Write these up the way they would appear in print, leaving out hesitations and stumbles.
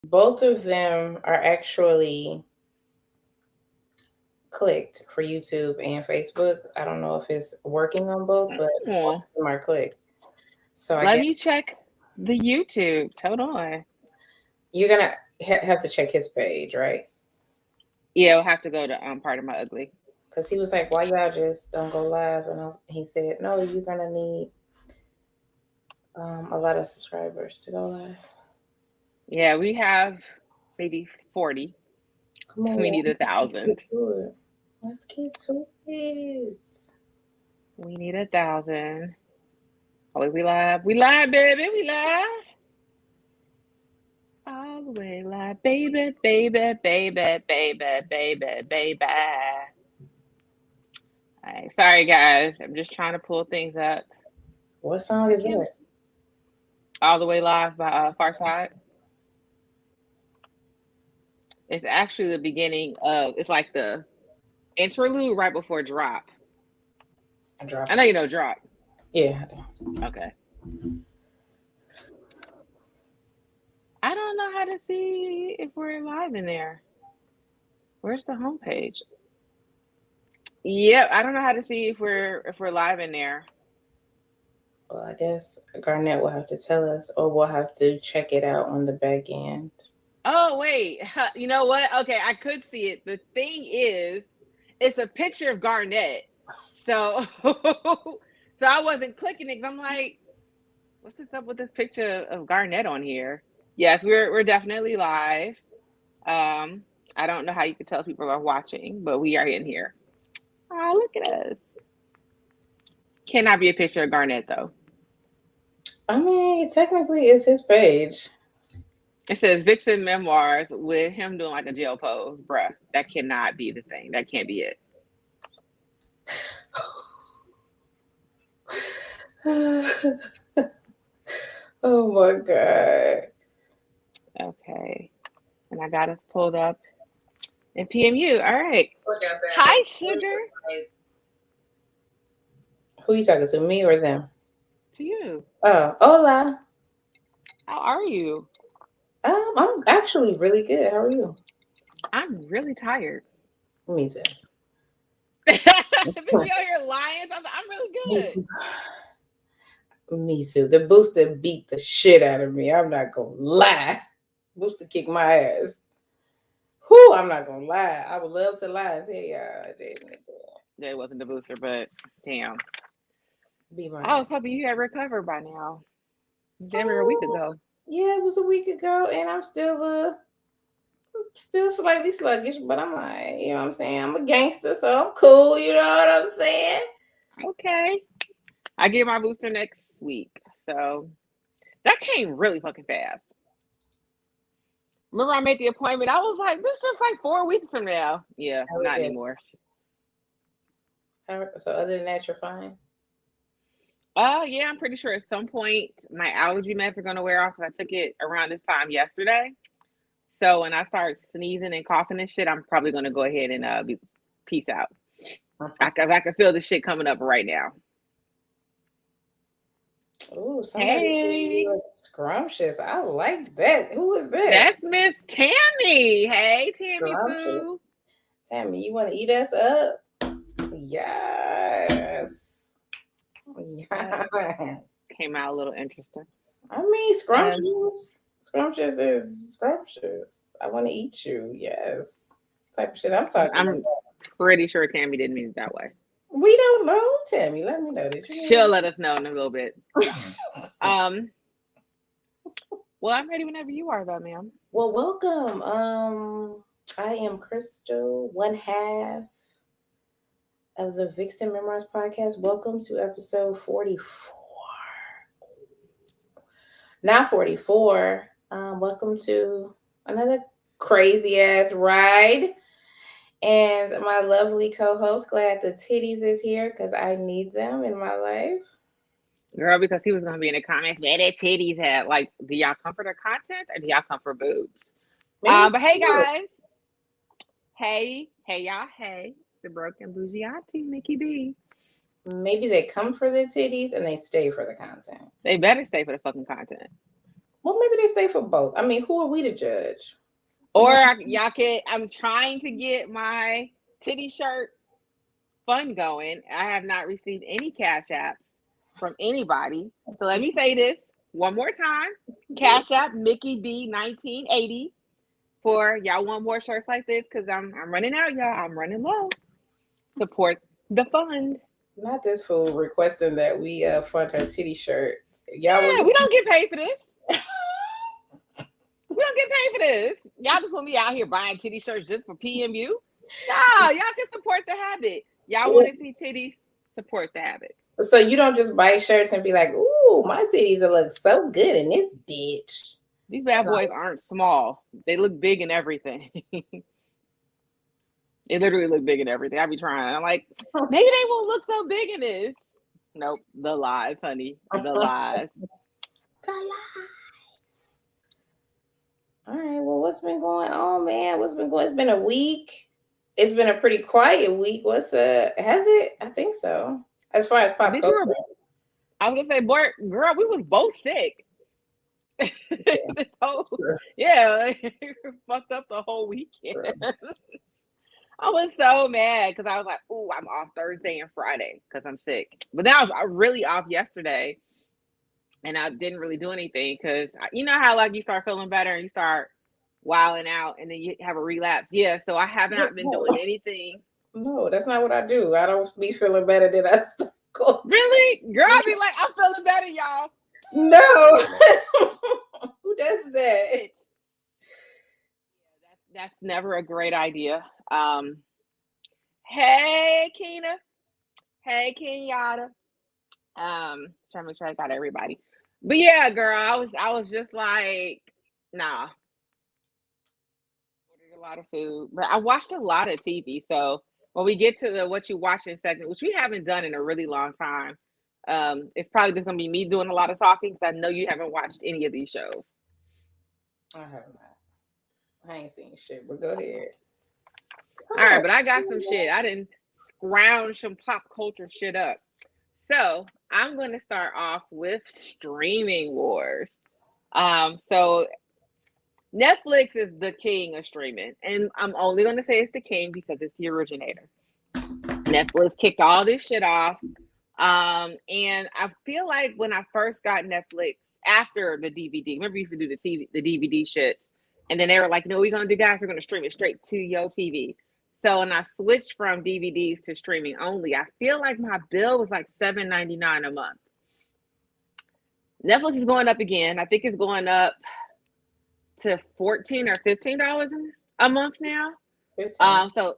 Both of them are actually clicked for YouTube and Facebook. I don't know if it's working on both, but both Oh, of them are clicked. So I let guess me check the YouTube. Hold on. you're gonna have to check his page, right? Yeah, we'll have to go to part of my ugly. Because he was like, "Why y'all just don't go live?" And he said, "No, you're gonna need a lot of subscribers to go live. Yeah, we have maybe 40. Come We on, need a let's get 1,000. to it. Let's get to it." We need 1,000. Oh, we live. We live, baby. We live. All the way live. Baby, baby, baby, baby, baby, baby. All right. Sorry, guys. I'm just trying to pull things up. What song Why is can't that? All the way live by Far Side? It's actually the beginning of, it's like the interlude right before drop. I dropped I know it. you know drop. Yeah. Okay. I don't know how to see if we're live in there. Where's the homepage? Yep, I don't know how to see if we're live in there. Well, I guess Garnett will have to tell us, or we'll have to check it out on the back end. Oh wait, you know what? Okay, I could see it. The thing is, it's a picture of Garnett. So so I wasn't clicking it 'cause I'm like, what's this up with this picture of Garnett on here? Yes, we're definitely live. Um, I don't know how you could tell people are watching, but we are in here. Oh, look at us. Cannot be a picture of Garnett though. I mean, technically, it's his page. It says Vixen Memoirs with him doing like a jail pose. Bruh, that cannot be the thing. That can't be it. Oh my god. Okay. And I got us pulled up in PMU. All right. Hi, sugar. Who you talking to, me or them? To you. Oh, hola. How are you? I'm actually really good. How are you? I'm really tired. Me too. Bitch, you out here lying? I'm really Me good. too. Me too. The booster beat the shit out of me. I'm not gonna lie. Booster kicked my ass. Whew, I'm not gonna lie. I would love to lie and tell y'all I didn't Yeah, it wasn't the booster, but damn. be I mine. was hoping you had recovered by now. Damn near a week Oh, ago. yeah, it was a week ago, and I'm still slightly sluggish, but I'm like, you know what I'm saying? I'm a gangster, so I'm cool. You know what I'm saying? Okay. I get my booster next week. So that came really fucking fast. Remember I made the appointment? I was like, this is just like 4 weeks from now. Yeah, How not it is. anymore. So other than that, you're fine. Yeah, I'm pretty sure at some point my allergy meds are gonna wear off because I took it around this time yesterday. So when I start sneezing and coughing and shit, I'm probably gonna go ahead and peace out. Cause I can feel the shit coming up right now. Oh, somebody said you Hey, look scrumptious. I like that. Who is that? that's Miss Tammy. Hey, Tammy Scrumptious. Pooh. Tammy, you want to eat us up? Yes. That Yes. came out a little interesting. I mean, Um, scrumptious. Scrumptious is scrumptious. I want to eat you. Yes. Type of shit I'm talking about. I'm pretty sure Tammy didn't mean it that way. We don't know. Tammy, let me know. Did you She'll mean let us know in a little bit. Um, well, I'm ready whenever you are, though, ma'am. Well, welcome. I am Crystal, one half of the Vixen Memoirs podcast. Welcome to episode 44. Not 44. Welcome to another crazy ass ride. And my lovely co-host, glad the titties is here because I need them in my life. Girl, because he was gonna be in the comments, where their titties at? Like, do y'all come for the content or do y'all come for boobs? Maybe But hey guys, hey y'all, hey, the broken bougie auntie, Nikki B. maybe they come for the titties and they stay for the content. They better stay for the fucking content. Well, maybe they stay for both. I mean, who are we to judge? Or y'all can. I'm trying to get my titty shirt fund going. I have not received any cash apps from anybody. So let me say this one more time. Cash app Mickey B 1980 for y'all want more shirts like this because I'm running out, y'all. I'm running low. Support the fund. Not this fool requesting that we fund her titty shirt. Y'all Yeah, will. we don't get paid for this. We don't get paid for this. Y'all just put me out here buying titty shirts just for PMU. No, y'all can support the habit. Y'all want to see titties? Support the habit. So you don't just buy shirts and be like, "Ooh, my titties look so good in this bitch." These bad boys aren't small. They look big in everything. They literally look big in everything. I be trying. I'm like, maybe they won't look so big in this. Nope. The lies, honey. The lies. The lies. All right. Well, what's been going on, man? What's been going? It's been a week. It's been a pretty quiet week. Has it? I think so. As far as pop culture. I was gonna say, boy, girl, we was both sick. Yeah, fucked up the whole weekend. I was so mad because I was like, "Ooh, I'm off Thursday and Friday because I'm sick." But then I was really off yesterday, and I didn't really do anything because you know how like you start feeling better and you start wilding out, and then you have a relapse. Yeah, so I have not been doing anything. No, that's not what I do. I don't be feeling better than I start going. Really, girl, I be like, I'm feeling better, y'all. No, who does that? That's never a great idea. Hey, Keena. Hey, Kenyatta. Trying to make sure I got everybody. But yeah, girl, I was just like, nah. Ordered a lot of food, but I watched a lot of TV. So when we get to the what you watching segment, which we haven't done in a really long time, it's probably just gonna be me doing a lot of talking because I know you haven't watched any of these shows. I have not. I ain't seen shit, but go ahead. All right, but I got some shit. I didn't scrounge some pop culture shit up. So I'm going to start off with streaming wars. So Netflix is the king of streaming, and I'm only going to say it's the king because it's the originator. Netflix kicked all this shit off, and I feel like when I first got Netflix after the DVD, remember we used to do the DVD shit, and then they were like, "No, we're gonna do guys, we're gonna stream it straight to your TV." So when I switched from DVDs to streaming only, I feel like my bill was like $7.99 a month. Netflix is going up again. I think it's going up to $14 or $15 a month now. 15. So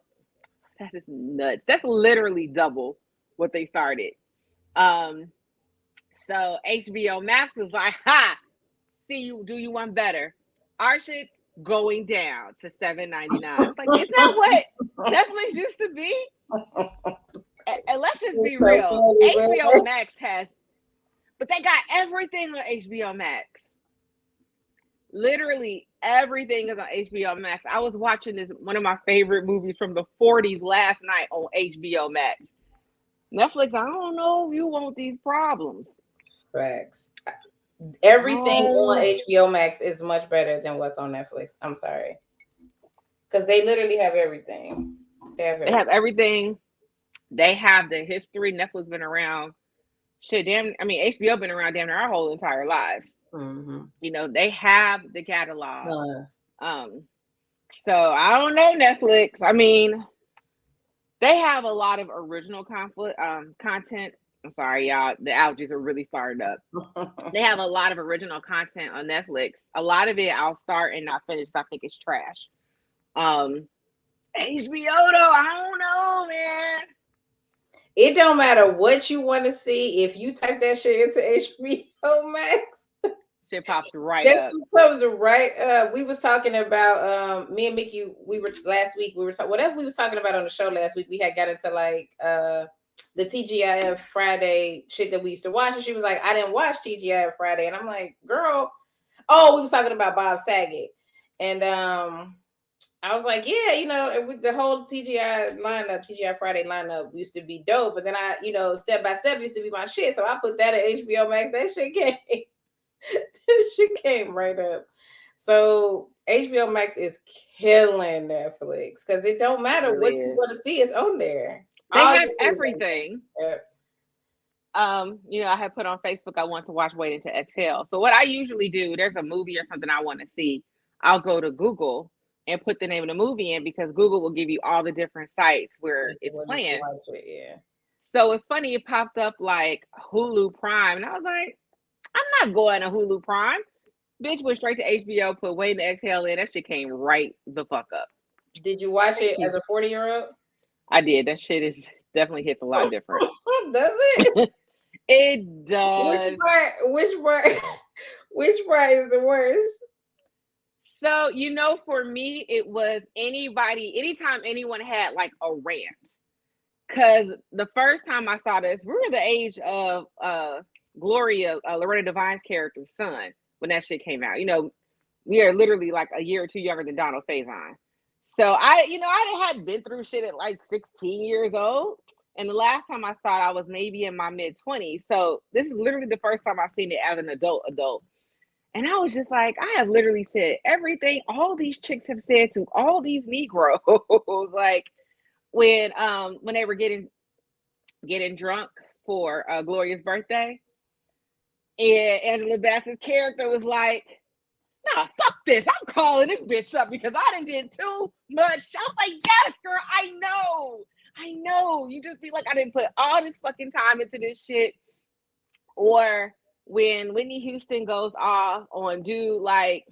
that's just nuts. That's literally double what they started. So HBO Max was like, "Ha, see you, do you one better? Our shit's going down to $7.99." It's like, is that what Netflix used to be? And let's just be real. HBO Max has, but they got everything on HBO Max. Literally everything is on HBO Max. I was watching one of my favorite movies from the 40s last night on HBO Max. Netflix, I don't know if you want these problems. Facts. Everything on HBO Max is much better than what's on Netflix. I'm sorry. Because they literally have everything. They have everything. They have the history. Netflix been around. Shit, HBO been around damn near our whole entire lives. Mm-hmm. You know, they have the catalog. So I don't know Netflix. I mean, they have a lot of original content. I'm sorry, y'all. The allergies are really fired up. They have a lot of original content on Netflix. A lot of it I'll start and not finish. I think it's trash. HBO though, I don't know, man. It don't matter what you want to see. If you type that shit into HBO Max, shit pops right that up. shit comes right up. We was talking about me and Mickey. We were last week. We were whatever we was talking about on the show last week. We had got into like the TGIF Friday shit that we used to watch, and she was like, "I didn't watch TGIF Friday," and I'm like, "Girl, oh, we was talking about Bob Saget," and I was like, "Yeah, you know, the whole TGI Friday lineup used to be dope, but then I, you know, Step by Step used to be my shit, so I put that at HBO Max. That shit came." She came right up. So HBO Max is killing Netflix because it don't It matter what really you is. want to see, it's on there. They All have you do is on everything. there. I had put on Facebook I want to watch Waiting to Exhale. So what I usually do, there's a movie or something I want to see, I'll go to Google and put the name of the movie in because Google will give you all the different sites where Places it's where you can playing. watch it, yeah. So it's funny, it popped up like Hulu Prime, and I was like, I'm not going to Hulu Prime. Bitch went straight to HBO, put Waiting to Exhale in. That shit came right the fuck up. Did you watch Thank it you. as a 40-year-old? I did. That shit is definitely hits a lot different. Does it? It Which does. part? Which part? Which part is the worst? So, for me, it was anytime anyone had like a rant. Because the first time I saw this, we were the age of Gloria, Loretta Devine's character's son, when that shit came out. We are literally like a year or two younger than Donald Faison. So I had been through shit at like 16 years old. And the last time I saw it, I was maybe in my mid-20s. So this is literally the first time I've seen it as an adult. And I was just like, I have literally said everything all these chicks have said to all these Negroes. Like when they were getting drunk for Gloria's birthday. And Angela Bassett's character was like, nah, fuck this. I'm calling this bitch up because I done did too much. I was like, yes, girl, I know. You just be like, I didn't put all this fucking time into this shit. Or when Whitney Houston goes off on dude, like,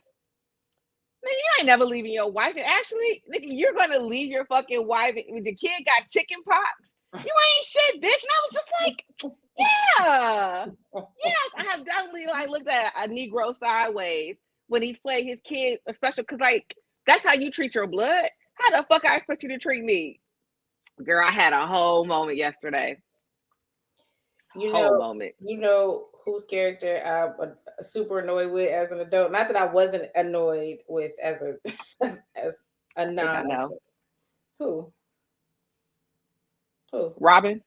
man, you ain't never leaving your wife. And actually, nigga, you're gonna leave your fucking wife when the kid got chicken pox. You ain't shit, bitch. And I was just like, yeah. Yes, I have definitely like looked at a Negro sideways when he's playing his kid, especially because like that's how you treat your blood. How the fuck I expect you to treat me? Girl, I had a whole moment yesterday. You Whole know, moment. you know whose character I'm super annoyed with as an adult. Not that I wasn't annoyed with as a as a I think I non. know. Who? Who? Robin.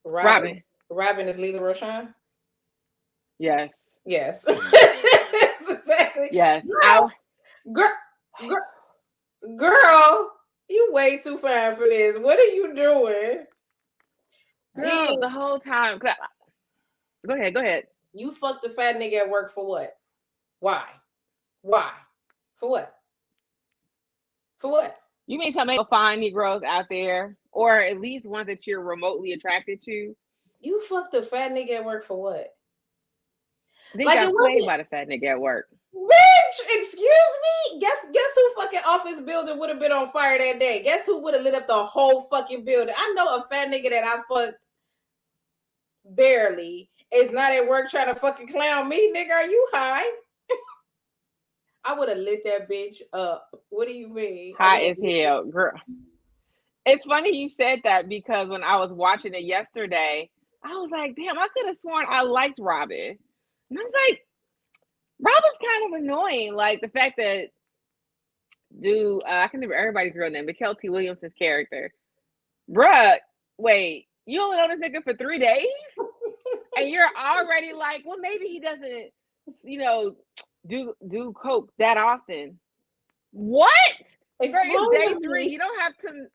Robin. Robin. Robin is Lila Roshan. Yes. Yes. Exactly. Yes. Girl, girl, you way too fine for this. What are you doing? Girl, Then the whole time. Go ahead. you fucked the fat nigga at work for what? Why? Why? For what? For what? You mean tell me find Negroes out there, or at least ones that you're remotely attracted to? You fucked the fat nigga at work for what? They Like it got played wasn't. by the fat nigga at work. Bitch, excuse me. Guess who fucking office building would have been on fire that day? Guess who would have lit up the whole fucking building? I know a fat nigga that I fucked barely is not at work trying to fucking clown me, nigga. Are you high? I would have lit that bitch up. What do you mean? I would High have as lit it. hell, girl. It's funny you said that because when I was watching it yesterday, I was like, damn, I could have sworn I liked Robin. And I was like, Robin's kind of annoying. Like the fact that dude, I can remember everybody's real name, but Kelty Williams' character. Bruh, wait, you only know this nigga for 3 days? And you're already like, well, maybe he doesn't, you know, do coke that often. What? Girl, it's Explain day to 3. me. You don't have to.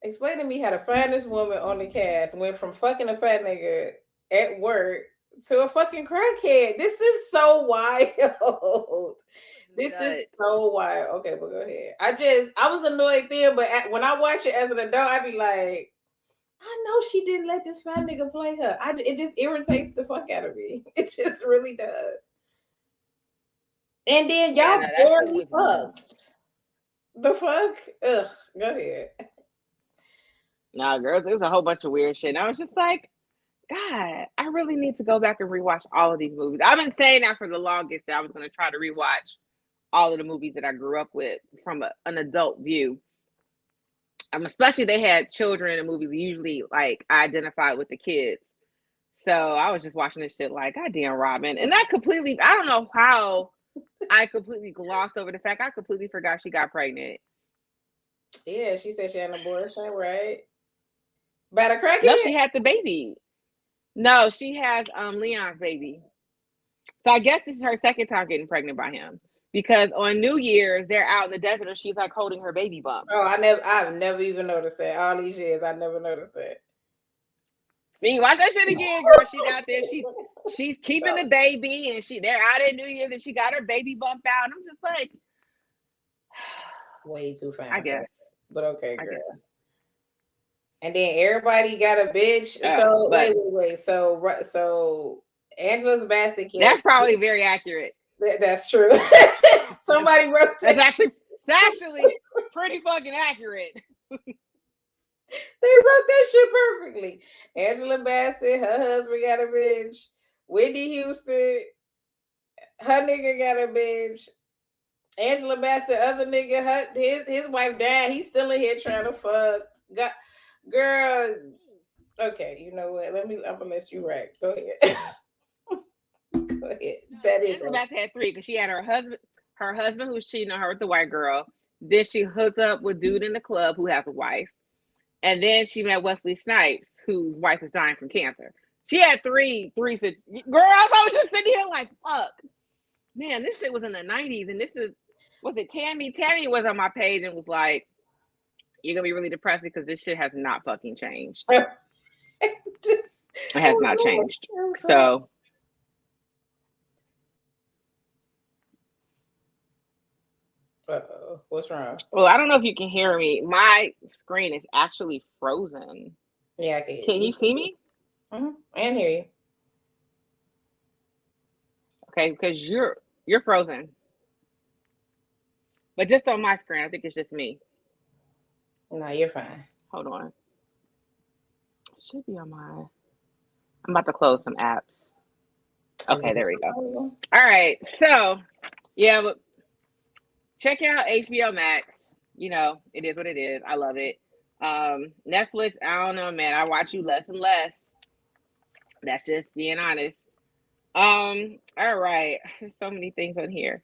Explain to me how the finest woman on the cast went from fucking a fat nigga at work to a fucking crackhead. This is so wild. This is Nuts. so wild. Okay, but go ahead. I was annoyed then, but when I watch it as an adult, I be like, I know she didn't let this fat nigga play her. It just irritates the fuck out of me. It just really does. And then Yeah, y'all no, that shit barely was. fucked. The fuck? Ugh. Go ahead. Nah, girls, it was a whole bunch of weird shit. And I was just like, God, I really need to go back and rewatch all of these movies. I've been saying that for the longest that I was going to try to rewatch all of the movies that I grew up with from an adult view. Especially they had children in the movies. Usually, like I identified with the kids, so I was just watching this shit like, God damn, Robin. And that completely, I don't know how I completely glossed over the fact I completely forgot she got pregnant. Yeah, she said she had an abortion, right? By a No, crackhead? she had the baby. No, she has Leon's baby. So I guess this is her second time getting pregnant by him. Because on New Year's, they're out in the desert and she's like holding her baby bump. Oh, I've never even noticed that. All these years, I never noticed that. You watch that shit again, girl. She's out there. She's keeping the baby, and they're out at New Year's, and she got her baby bump out. And I'm just like, way too fast. I guess. But okay, girl. And then everybody got a bitch. So wait. So Angela's basket. That's probably very accurate. That's true. Somebody wrote that. That's actually pretty fucking accurate. They wrote that shit perfectly. Angela Bassett, her husband got a bitch. Whitney Houston, her nigga got a bitch. Angela Bassett, other nigga, his wife died. He's still in here trying to fuck. Girl. Okay, you know what? I'm gonna let you write. Go ahead. Go ahead. That is. Angela Bassett had 3 because she had her husband who's cheating on her with the white girl. Then she hooked up with dude in the club who has a wife. And then she met Wesley Snipes, whose wife is dying from cancer. She had three. Girl, I was just sitting here like, fuck. Man, this shit was in the 90s. And was it Tammy? Tammy was on my page and was like, you're going to be really depressed because this shit has not fucking changed. It has not changed. So. Uh-oh. What's wrong? Well, I don't know if you can hear me. My screen is actually frozen. Yeah, I can hear you. Can you see me? Mm-hmm. And hear you. Okay, because you're frozen. But just on my screen, I think it's just me. No, you're fine. Hold on. It should be on my... I'm about to close some apps. Okay, there we go. All right, so, yeah, but check out HBO Max. You know, it is what it is. I love it. Netflix, I don't know, man. I watch you less and less. That's just being honest. All right. There's so many things on here.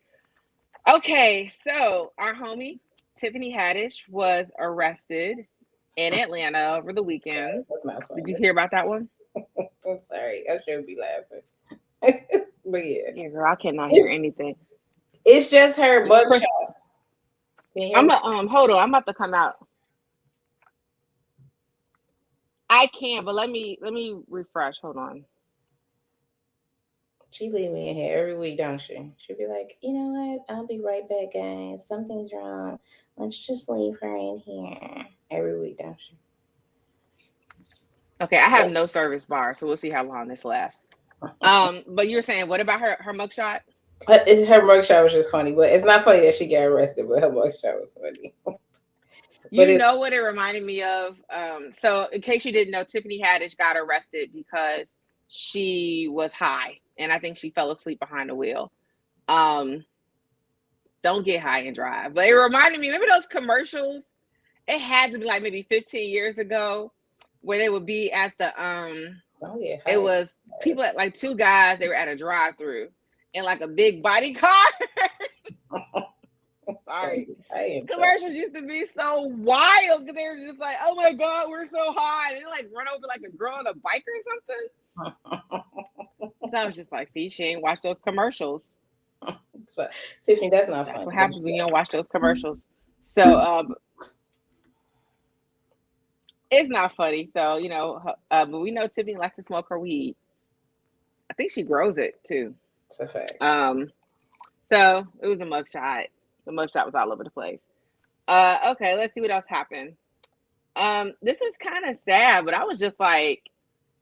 Okay, so our homie, Tiffany Haddish, was arrested in Atlanta over the weekend. Did you hear about that one? I'm sorry. I shouldn't be laughing. But yeah. Yeah, girl, I cannot hear anything. It's just her mugshot. Hold on, I'm about to come out. I can, but let me refresh. Hold on. She leave me in here every week, don't she? She'll be like, you know what? I'll be right back, guys. Something's wrong. Let's just leave her in here every week, don't she? Okay, I have no service bar, so we'll see how long this lasts. But you were saying, what about her mugshot? Her mugshot was just funny, but it's not funny that she got arrested, but her mugshot was funny. You know what it reminded me of? So in case you didn't know, Tiffany Haddish got arrested because she was high, and I think she fell asleep behind the wheel. Don't get high and drive. But it reminded me, remember those commercials? It had to be like maybe 15 years ago, where they would be at the it was people at like 2 guys, they were at a drive-through in like a big body car. Sorry. Commercials used to be so wild because they were just like, oh my God, we're so high. And they like run over like a girl on a bike or something. So I was just like, see, she ain't watched those commercials. Tiffany, that's not funny. That's what happens when you don't watch those commercials. So it's not funny. So, you know, but we know Tiffany likes to smoke her weed. I think she grows it too. It's a fact. So it was a mugshot. The mugshot was all over the place. Okay, let's see what else happened. This is kind of sad, but I was just like,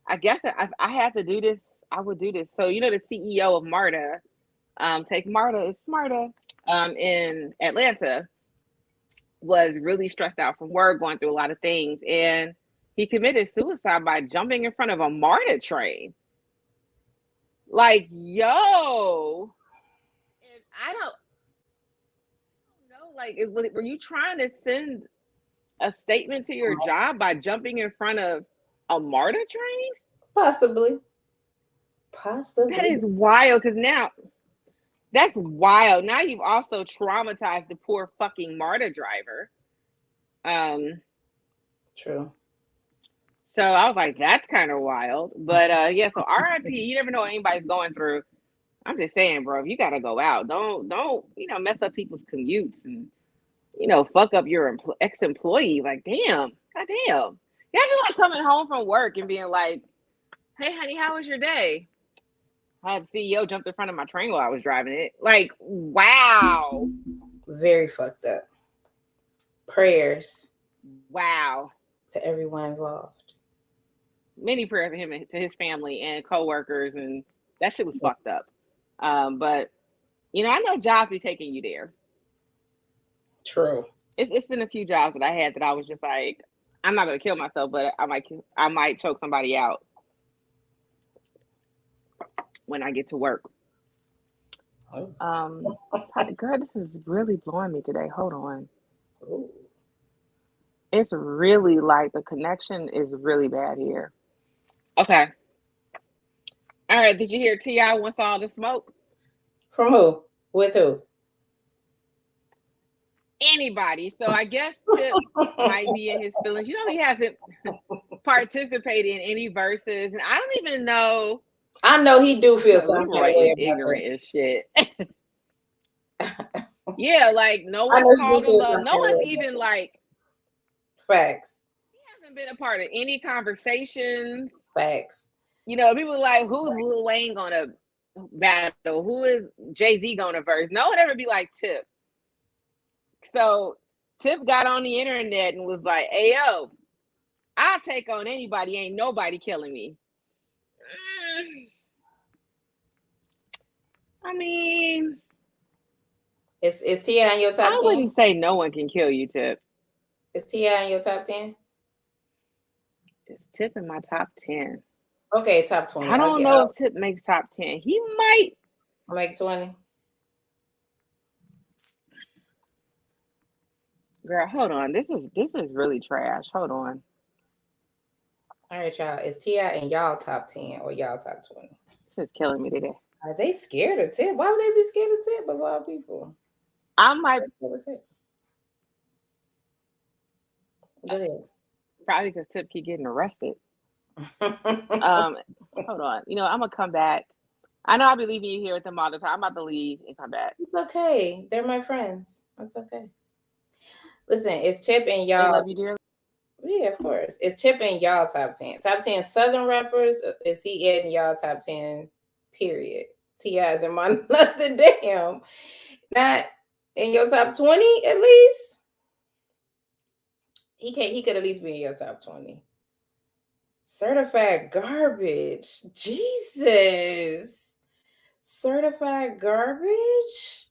I guess I had to do this. I would do this. So, you know, the CEO of MARTA, Take MARTA, it's MARTA, in Atlanta, was really stressed out from work, going through a lot of things. And he committed suicide by jumping in front of a MARTA train. Like, yo. And I don't know, like, were you trying to send a statement to your job by jumping in front of a MARTA train? Possibly. That is wild, because now, that's wild. Now you've also traumatized the poor fucking MARTA driver. True. So I was like, that's kind of wild. But yeah, so RIP, you never know what anybody's going through. I'm just saying, bro, if you gotta go out, don't mess up people's commutes and fuck up your ex-employee. Like, damn, goddamn. You actually like coming home from work and being like, hey honey, how was your day? I had the CEO jumped in front of my train while I was driving it. Like, wow. Very fucked up. Prayers Wow. to everyone involved. Many prayers to him and to his family and coworkers, and that shit was fucked up. But I know jobs be taking you there. True. It's been a few jobs that I had that I was just like, I'm not gonna kill myself, but I might choke somebody out when I get to work. Girl, this is really blowing me today. Hold on. Ooh. It's really like the connection is really bad here. Okay. All right. Did you hear T.I. wants all the smoke? From who? With who? Anybody. So I guess Tip might be in his feelings. He hasn't participated in any verses, and I don't even know. I know he do feel We some kind of Roy way is about ignorant that. as shit. Yeah, like no I know one's he do called him feel up. some No kind of one's way even about like that. Facts. he hasn't been a part of any conversations. Facts. People like, who's Lil Wayne gonna battle? Who is Jay-Z gonna verse? No one ever be like Tip. So Tip got on the internet and was like, hey yo, I'll take on anybody, ain't nobody killing me. I mean, Is T.I. in your top I 10? wouldn't say no one can kill you, Tip. Is T.I. in your top 10? It's Tip in my top 10. Okay, top 20. I don't know if Tip makes top 10. He might. I'll make 20. Girl, hold on. This is really trash. Hold on. All right, y'all. Is T.I. in y'all top 10 or y'all top 20? This is killing me today. Are they scared of Tip? Why would they be scared of Tip? Of all people. I might Go ahead. probably because Tip keep getting arrested. Hold on. I'm gonna come back. I know I'll be leaving you here with them all the time. I'm about to leave and come back. It's okay. They're my friends. That's okay. Listen, it's Tip in They y'all. love you dearly. Yeah, of course. It's Tip in y'all top 10. Top 10 Southern rappers. Is he in y'all top 10? Period. T.I. is in my nothing. Damn. Not in your top 20 at least. He could at least be in your top 20. Certified garbage. Jesus. Certified garbage?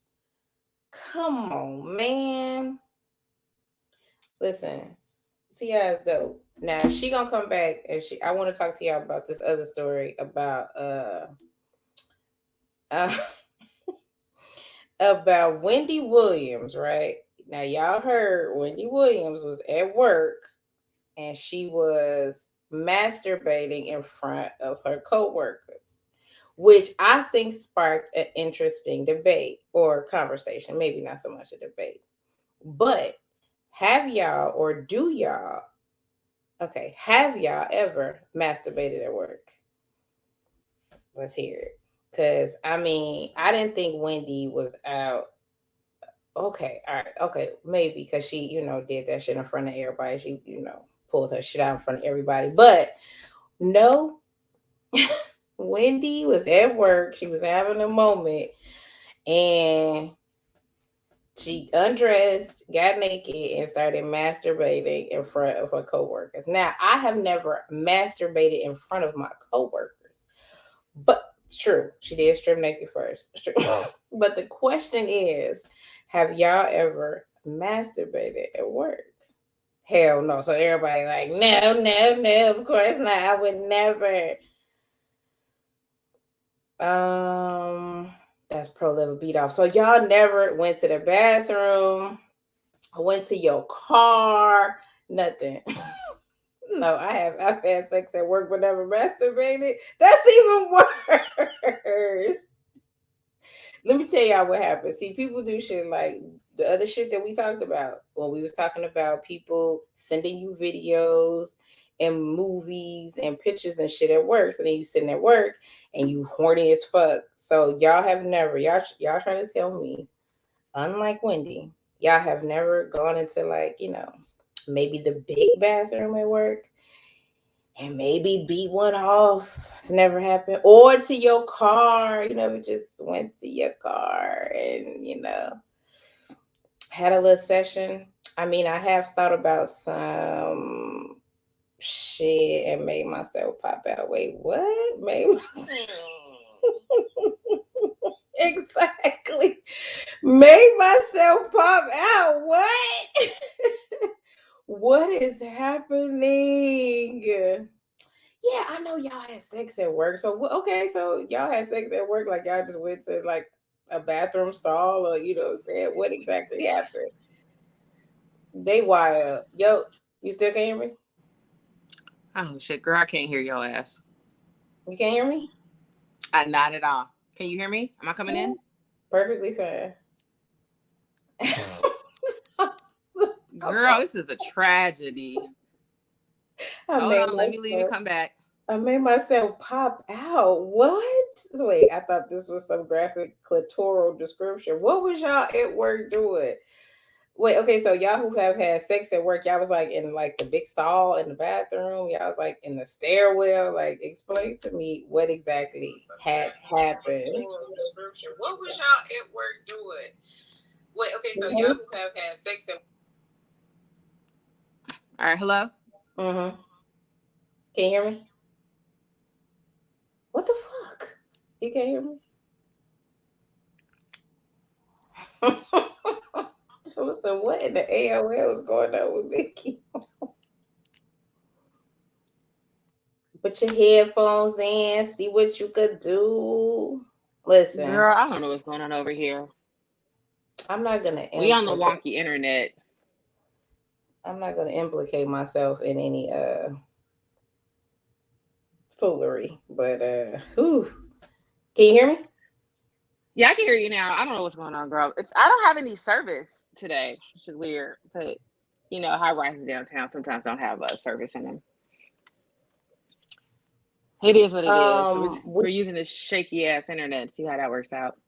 Come on, man. Listen, T.I. is dope. Now she gonna come back and I want to talk to y'all about this other story about uh about Wendy Williams, right? Now y'all heard Wendy Williams was at work and she was masturbating in front of her coworkers, which I think sparked an interesting debate or conversation. Maybe not so much a debate, but have y'all or do y'all? Okay, have y'all ever masturbated at work? Let's hear it. Cause I mean, I didn't think Wendy was out. Okay, all right, okay, maybe because she, did that shit in front of everybody. She, pulled her shit out in front of everybody. But no, Wendy was at work. She was having a moment, and she undressed, got naked, and started masturbating in front of her coworkers. Now, I have never masturbated in front of my coworkers, but true, she did strip naked first. But the question is, have y'all ever masturbated at work? Hell no. So everybody like, no, no, no, of course not. I would never. That's pro level beat off. So y'all never went to the bathroom, went to your car, nothing. No, I've had sex at work but never masturbated. That's even worse. Let me tell y'all what happened. See, people do shit like the other shit that we talked about when we was talking about people sending you videos and movies and pictures and shit at work. So then you sitting at work and you horny as fuck. So y'all have never, y'all trying to tell me, unlike Wendy, y'all have never gone into like, maybe the big bathroom at work and maybe beat one off. It's never happened. Or to your car. You never just went to your car and, had a little session. I mean, I have thought about some shit and made myself pop out. Wait, what? Made myself exactly. Made myself pop out. What? What is happening? Yeah, I know y'all had sex at work. So okay, so y'all had sex at work, like y'all just went to like a bathroom stall, or what I'm saying? What exactly happened? They wild. Yo, you still can't hear me? Oh shit, girl, I can't hear your ass. You can't hear me? Not at all. Can you hear me? Am I coming in? Perfectly fine. Girl, this is a tragedy. Hold on, let me leave and come back. I made myself pop out. What? Wait, I thought this was some graphic clitoral description. What was y'all at work doing? Wait, okay, so y'all who have had sex at work, y'all was like in like the big stall in the bathroom, y'all was like in the stairwell. Like, explain to me what exactly had happened. What was y'all at work doing? Wait, okay, so y'all who have had sex at all right, hello? Mm-hmm. Can you hear me? What the fuck? You can't hear me? So what in the AOL is going on with Mickey? Put your headphones in, see what you could do. Listen, girl, I don't know what's going on over here. I'm not gonna. We on the wonky internet. I'm not gonna implicate myself in any foolery, but whew. Can you hear me? Yeah, I can hear you now. I don't know what's going on, girl. I don't have any service today, which is weird. But high rises downtown sometimes don't have a service in them. It is what it is. So we're using this shaky ass internet. See how that works out.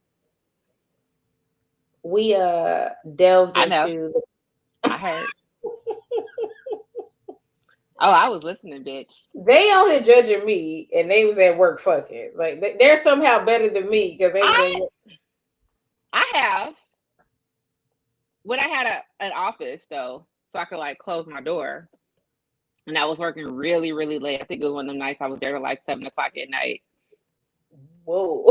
We delved I know. into. I heard. Oh, I was listening, bitch. They on here judging me, and they was at work fucking. Like they're somehow better than me because they was I have. When I had an office though, so I could like close my door, and I was working really, really late. I think it was one of them nights I was there till like 7 o'clock at night. Whoa.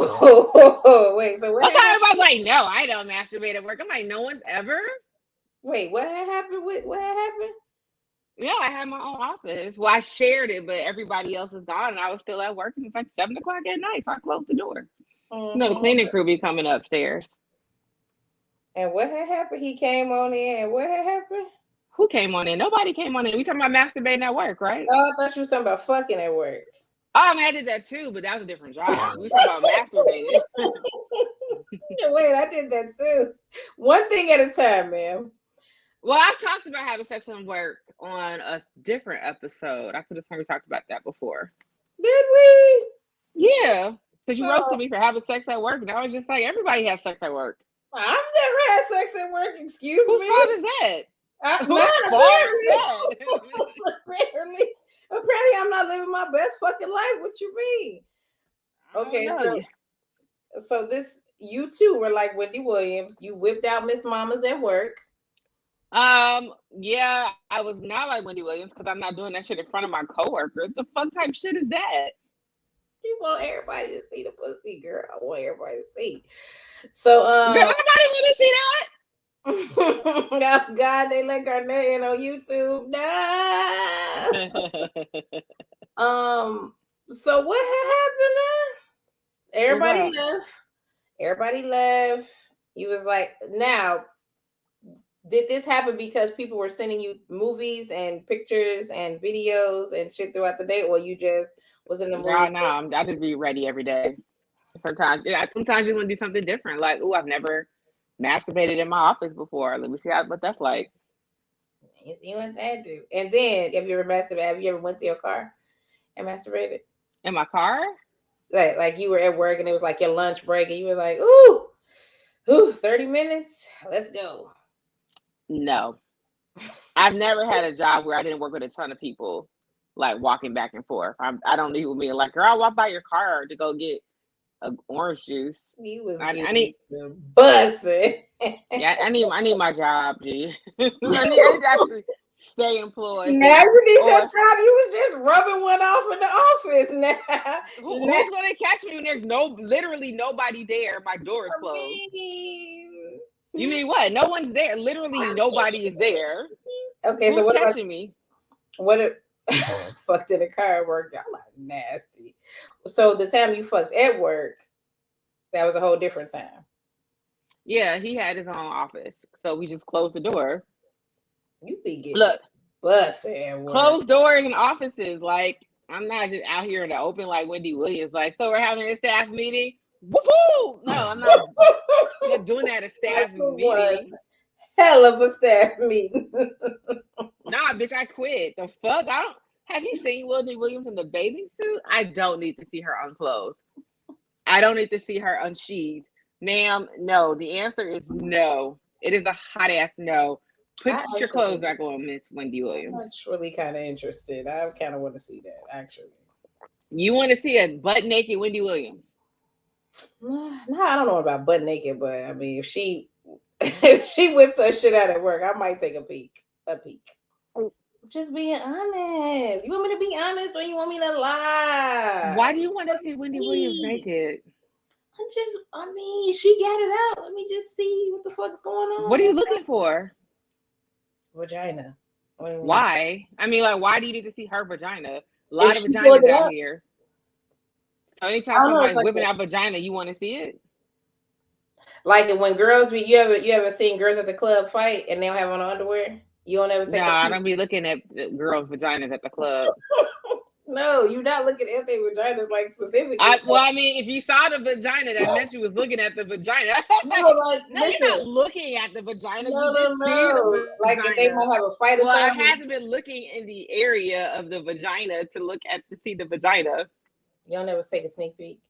Wait, so what? That's how everybody's like, no, I don't masturbate at work. I'm like, no one's ever. Wait, what had happened? What had happened? Yeah, I had my own office. Well, I shared it, but everybody else was gone, and I was still at work. And it's like 7 o'clock at night, so I closed the door. Mm-hmm. The cleaning crew be coming upstairs. And what had happened? He came on in, and what had happened? Who came on in? Nobody came on in. We talking about masturbating at work, right? Oh, I thought you were talking about fucking at work. Oh, I mean, I did that too, but that was a different job. We talking about masturbating. Wait, I did that too. One thing at a time, ma'am. Well, I've talked about having sex on work on a different episode. I could have sworn we talked about that before. Did we? Yeah, because you roasted me for having sex at work, and I was just like, everybody has sex at work. I've never had sex at work. Excuse me. Whose fault is that? Whose fault is that? Apparently, I'm not living my best fucking life. What you mean? Okay, so this you too were like Wendy Williams. You whipped out Miss Mamas at work. Yeah, I was not like Wendy Williams because I'm not doing that shit in front of my coworkers. The fuck type shit is that? You want everybody to see the pussy, girl. I want everybody to see. So, girl, nobody want to see that. Oh God, they let Garnett in on YouTube. No. So what had happened then? Everybody left. You was like, now, did this happen because people were sending you movies and pictures and videos and shit throughout the day, or you just was in the mood? No, I just be ready every day. Sometimes you want to do something different. Like, I've never masturbated in my office before. Let me see what that's like. You see what that do? And then, have you ever masturbated? Have you ever went to your car and masturbated? In my car? Like you were at work and it was like your lunch break and you were like, ooh, 30 minutes? Let's go. No. I've never had a job where I didn't work with a ton of people, like walking back and forth. I don't need me like, girl, I'll walk by your car to go get orange juice. I need bussing. Yeah, I need my job, G. I need to actually stay employed. Now you need your job. You was just rubbing one off in the office. Now who's gonna catch me when there's literally nobody there? My door is closed. You mean what? No one's there. Literally nobody is there. Okay, who's so what catching me? What if fucked in the car at work? Y'all like nasty. So the time you fucked at work, that was a whole different time. Yeah, he had his own office, so we just closed the door. You be getting bus closed doors and offices. Like, I'm not just out here in the open like Wendy Williams. Like, so we're having a staff meeting. Woo-hoo! No, I'm not doing that at staff meeting. Hell of a staff meeting. Nah, bitch, I quit. The fuck? Have you seen Wendy Williams in the bathing suit? I don't need to see her unclothed. I don't need to see her unsheathed. Ma'am, no. The answer is no. It is a hot ass no. Put your clothes back on, Miss Wendy Williams. I'm actually kind of interested. I kind of want to see that, actually. You want to see a butt naked Wendy Williams? No, I don't know about butt naked, but I mean, if she whips her shit out at work, I might take a peek. Just being honest. You want me to be honest, or you want me to lie? Why do you want to see Wendy Williams naked? I mean, she got it out. Let me just see what the fuck's going on. What are you looking for? Vagina. Why? I mean, like, why do you need to see her vagina? A lot of vaginas out here. So anytime somebody's whipping out vagina, you want to see it? Like when girls you ever seen girls at the club fight and they don't have on underwear? You don't ever take I don't be looking at girls' vaginas at the club. No, you're not looking at their vaginas like specifically. I mean, if you saw the vagina, that meant you was looking at the vagina. No, you're not looking at the vagina. No. Like if they might have a fight or something. I haven't been looking in the area of the vagina to see the vagina. You don't ever take a sneak peek?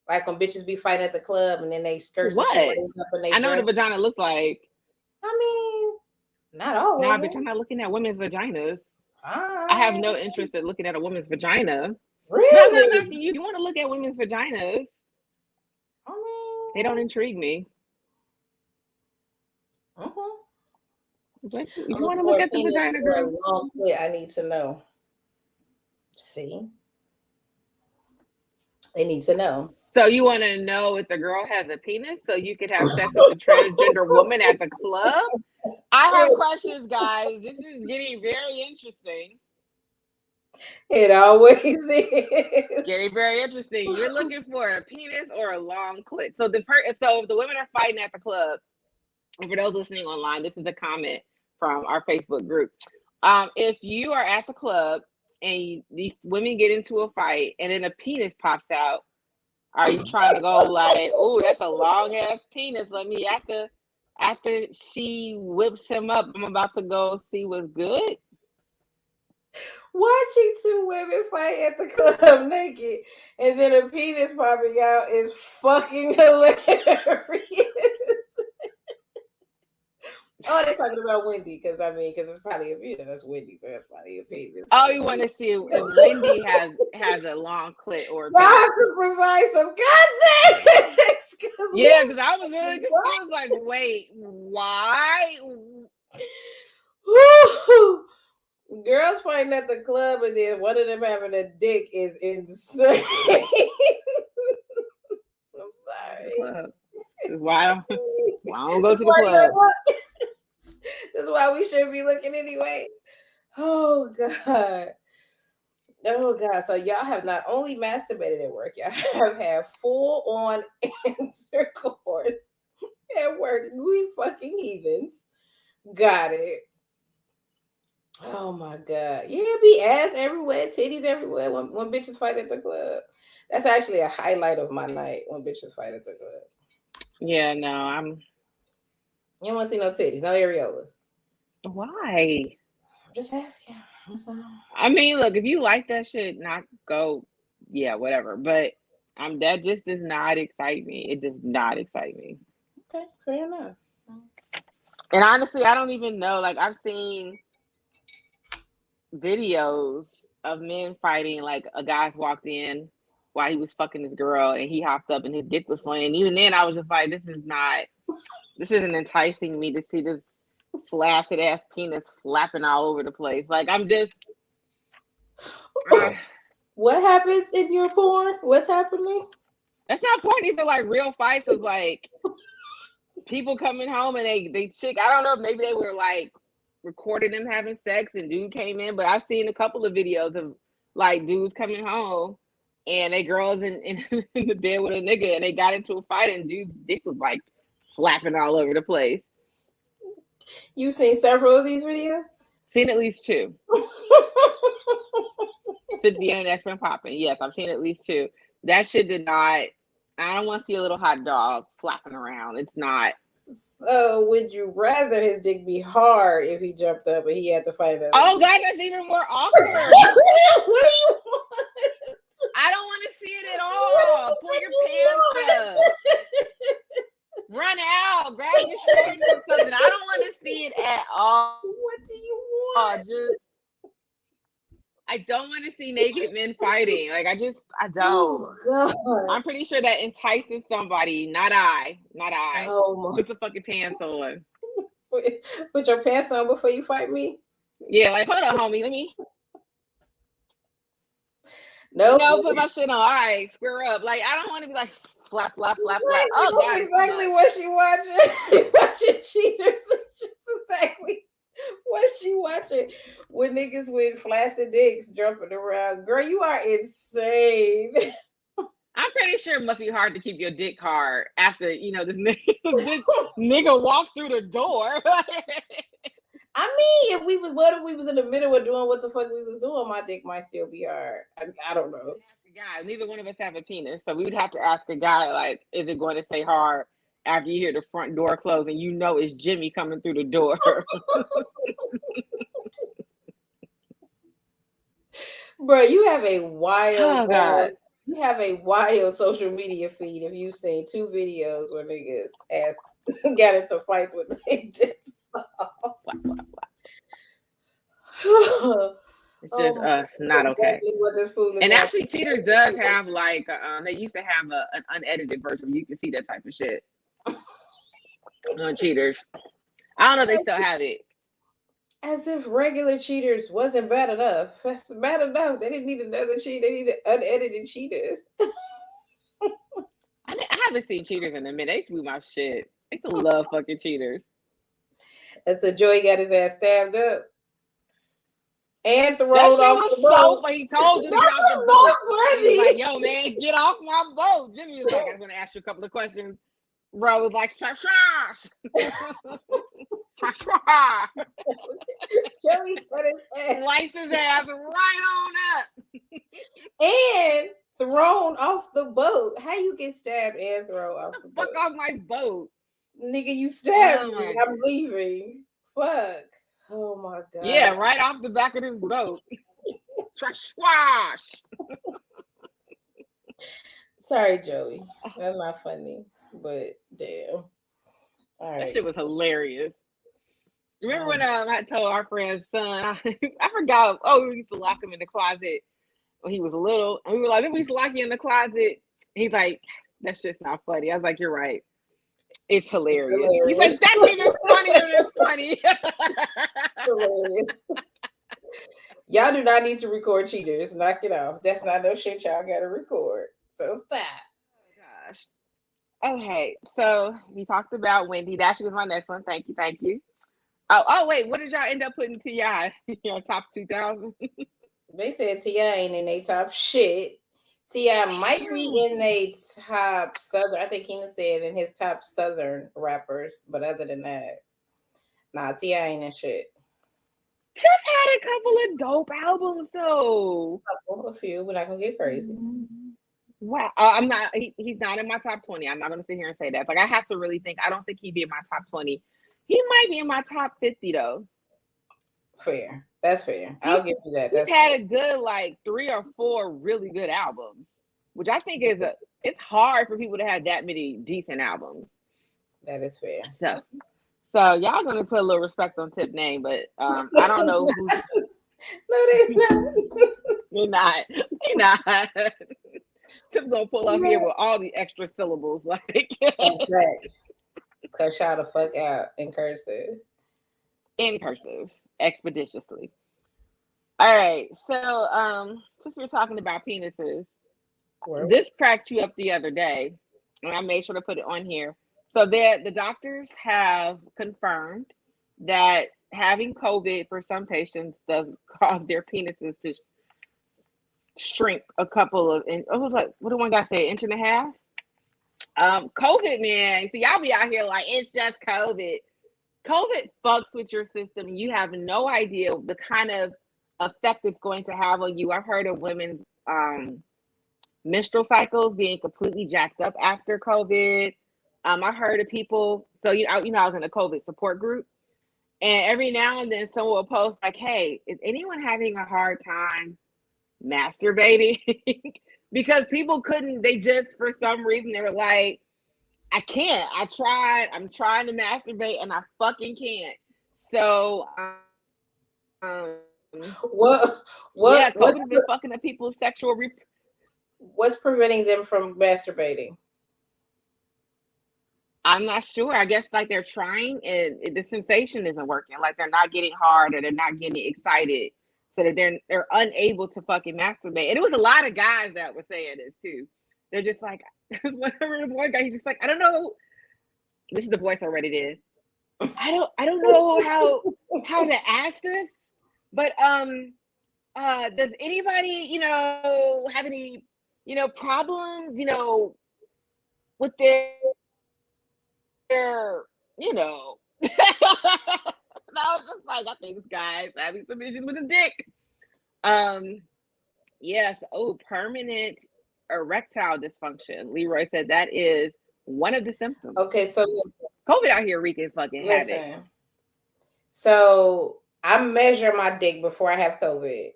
Like when bitches be fighting at the club and then they skirt. What? I know what a vagina looks like. I mean, not always. Nah, bitch, I'm not looking at women's vaginas. I have no interest in looking at a woman's vagina. Really? No, you want to look at women's vaginas. I mean, they don't intrigue me. If you want to look at the vagina, girl? I need to know. See? They need to know. So you want to know if the girl has a penis so you could have sex with a transgender woman at the club? I have questions, guys. This is getting very interesting. It always is. Getting very interesting. You're looking for a penis or a long clit. So if the women are fighting at the club, and for those listening online, this is a comment from our Facebook group. If you are at the club and these women get into a fight and then a penis pops out, are you trying to go like, oh, that's a long ass penis? Let me after she whips him up, I'm about to go see what's good. Watching two women fight at the club naked and then a penis popping out is fucking hilarious. Oh, they're talking about Wendy because it's probably that's Wendy, so that's probably a penis. Oh, you want to see if Wendy has a long clit or a penis? I have to provide some context. Yeah, because I was really confused. Like, wait, why? Girls fighting at the club and then one of them having a dick is insane. I'm sorry. Why I don't go to the club. That's why we should be looking anyway. Oh God. So y'all have not only masturbated at work, y'all have had full-on intercourse at work. We fucking heathens. Got it. Oh my God. Yeah, be ass everywhere, titties everywhere when bitches fight at the club. That's actually a highlight of my night when bitches fight at the club. Yeah, no, You don't want to see no titties, no areolas. Why? Just asking. I mean, look, if you like that shit, not go, yeah, whatever. But that just does not excite me. It does not excite me. Okay, fair enough. And honestly, I don't even know. Like, I've seen videos of men fighting. Like, a guy walked in while he was fucking this girl, and he hopped up, and his dick was flowing. And even then, I was just like, this isn't enticing me to see this flaccid ass penis flapping all over the place. Like, I'm just. What happens in your porn? What's happening? That's not porn. These are like real fights of like people coming home and they chick. I don't know if maybe they were like recording them having sex and dude came in, but I've seen a couple of videos of like dudes coming home and they girls in the bed with a nigga and they got into a fight and dude's dick was like flapping all over the place. You've seen several of these videos? Seen at least 2. Since the internet's been popping. Yes, I've seen at least 2. That shit did not. I don't want to see a little hot dog flapping around. It's not. So, would you rather his dick be hard if he jumped up and he had to fight it? Oh God, that's even more awkward. What do you want? I don't want to see it at all. Pull your pants up. Run out. Grab your shorts or something. I don't want to see it at all. What do you want? I don't want to see naked men fighting. Like I don't. Oh God. I'm pretty sure that entices somebody. Not I. Oh my. Put the fucking pants on. Put your pants on before you fight me. Yeah, like hold on, homie. Let me. Nope. No, put my shit on. All right, square up. Like I don't want to be like flap. Oh God, exactly what she watching. Watching cheaters. Exactly what she watching with niggas with flaccid dicks jumping around. Girl, you are insane. I'm pretty sure it must be hard to keep your dick hard after this nigga walked through the door. I mean, what if we was in the middle of doing what the fuck we was doing? My dick might still be hard. I don't know. Guy, neither one of us have a penis, so we would have to ask a guy like, is it going to stay hard after you hear the front door close and it's Jimmy coming through the door? Bro, you have a wild. Oh God. You have a wild social media feed if you've seen 2 videos where niggas got into fights with their dicks. It's just us, not okay. And actually, Cheaters does have like they used to have an unedited version where you can see that type of shit on Cheaters. I don't know if they still have it. As if regular Cheaters wasn't bad enough. That's bad enough. They didn't need another cheat. They needed unedited Cheaters. I haven't seen Cheaters in a minute. They used to be my shit. I used to love fucking Cheaters. Until Joey got his ass stabbed up. And thrown off the boat. But he told him to get off the boat. He was like, yo, man, get off my boat. Jimmy was like, I'm going to ask you a couple of questions. Bro was like, trash. Joey put his ass. Sliced his ass right on up. And thrown off the boat. How you get stabbed and thrown off the boat? Fuck off my boat. Nigga, you stabbed me. I'm leaving. Fuck. Oh my God. Yeah, right off the back of this boat. Swash. Sorry, Joey. That's not funny, but damn. All right. That shit was hilarious. Remember when I told our friend's son, I forgot, we used to lock him in the closet when he was little. And we were like, then we used to lock you in the closet. He's like, that's just not funny. I was like, you're right. It's hilarious. He's like, that's even funnier than funny. Hilarious. Y'all do not need to record Cheaters. Knock it off. That's not no shit y'all gotta record. So stop. Oh gosh. Okay, so we talked about Wendy. That was my next one. Thank you. Oh wait, what did y'all end up putting T.I. Your top 2000? They said T.I. ain't in their top shit. T.I. might be in a top Southern. I think Keenan said in his top Southern rappers, but other than that, nah, T.I. ain't in shit. Tip had a couple of dope albums though. A few, we're not gonna get crazy. Wow, I'm not. He's not in my top 20. I'm not gonna sit here and say that. Like I have to really think. I don't think he'd be in my top 20. He might be in my top 50 though. Fair. That's fair. I'll give you that. He's That's had fair. a good like 3 or 4 really good albums, which I think it's hard for people to have that many decent albums. That is fair. So y'all gonna put a little respect on Tip's name, but I don't know who's. No, they're not. You're not. You're not. Tip's gonna pull up here with all the extra syllables, like That's right. Cause y'all the fuck out in cursive. in cursive, expeditiously. All right, so since we're talking about penises, this cracked you up the other day, and I made sure to put it on here. So the doctors have confirmed that having COVID for some patients does cause their penises to shrink a couple of, and it was like, what did one guy say, 1.5 inches? COVID, man. See, y'all be out here like it's just COVID. COVID fucks with your system. You have no idea the kind of effect it's going to have on you. I've heard of women's menstrual cycles being completely jacked up after COVID. I've heard of people. So I was in a COVID support group, and every now and then someone will post like, "Hey, is anyone having a hard time masturbating?" Because people couldn't. They just for some reason they were like, "I can't. I tried. I'm trying to masturbate, and I fucking can't." So, What? yeah, COVID has been fucking up people's sexual. What's preventing them from masturbating? I'm not sure. I guess like they're trying and the sensation isn't working. Like they're not getting hard or they're not getting excited, so that they're unable to fucking masturbate. And it was a lot of guys that were saying this too. They're just like, whatever. One guy, he's just like, I don't know. This is the voice I already did. I don't know how to ask this, but does anybody have any problems with their and I was just like, I think this guy's having some issues with his dick. Yes. Oh, permanent erectile dysfunction. Leroy said that is one of the symptoms. Okay, so COVID out here wreaking fucking havoc. So I measure my dick before I have COVID.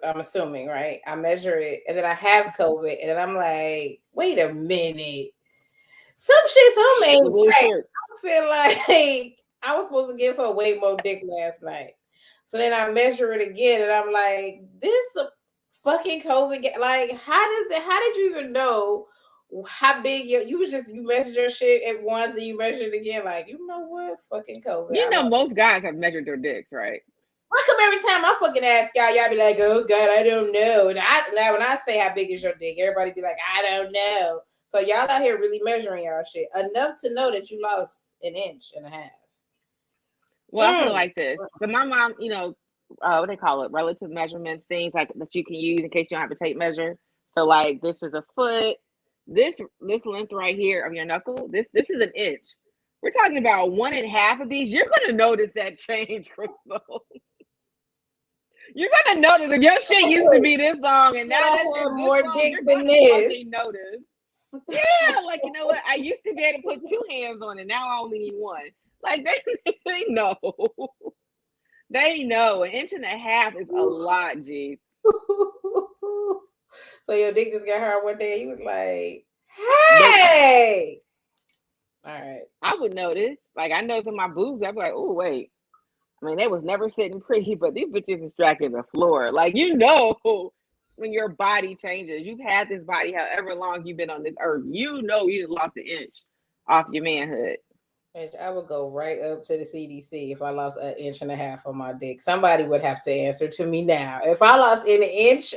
I'm assuming, right? I measure it, and then I have COVID, and then I'm like, wait a minute. Some shit's ain't right. I feel like I was supposed to give her way more dick last night. So then I measure it again, and I'm like, this fucking COVID. Like, how did you even know how big you measured your shit at once, and you measured it again? Like, you know what? Fucking COVID. Most guys have measured their dicks, right? How come every time I fucking ask y'all be like, oh God, I don't know. And now when I say how big is your dick, everybody be like, I don't know. So y'all out here really measuring y'all shit enough to know that you lost 1.5 inches. Well, I feel like this. But my mom, what they call it, relative measurements, things like that you can use in case you don't have a tape measure. So like this is a foot. This length right here of your knuckle, this is 1 inch. We're talking about 1.5 of these. You're gonna notice that change, Crystal. You're gonna notice if your shit used to be this long and now that shit's more long, dick than this. Notice. Yeah, like you know what? I used to be able to put 2 hands on it. Now I only need 1. Like they know. They know 1.5 inches is a lot, G. So your dick just got hard one day. And he was like, "Hey." All right. I would notice. Like I noticed in my boobs, I'd be like, "Oh wait." I mean, they was never sitting pretty, but these bitches is striking the floor. Like when your body changes, you've had this body however long you've been on this earth. You lost 1 inch off your manhood. I would go right up to the CDC if I lost 1.5 inches on my dick. Somebody would have to answer to me now. If I lost 1.5 inches,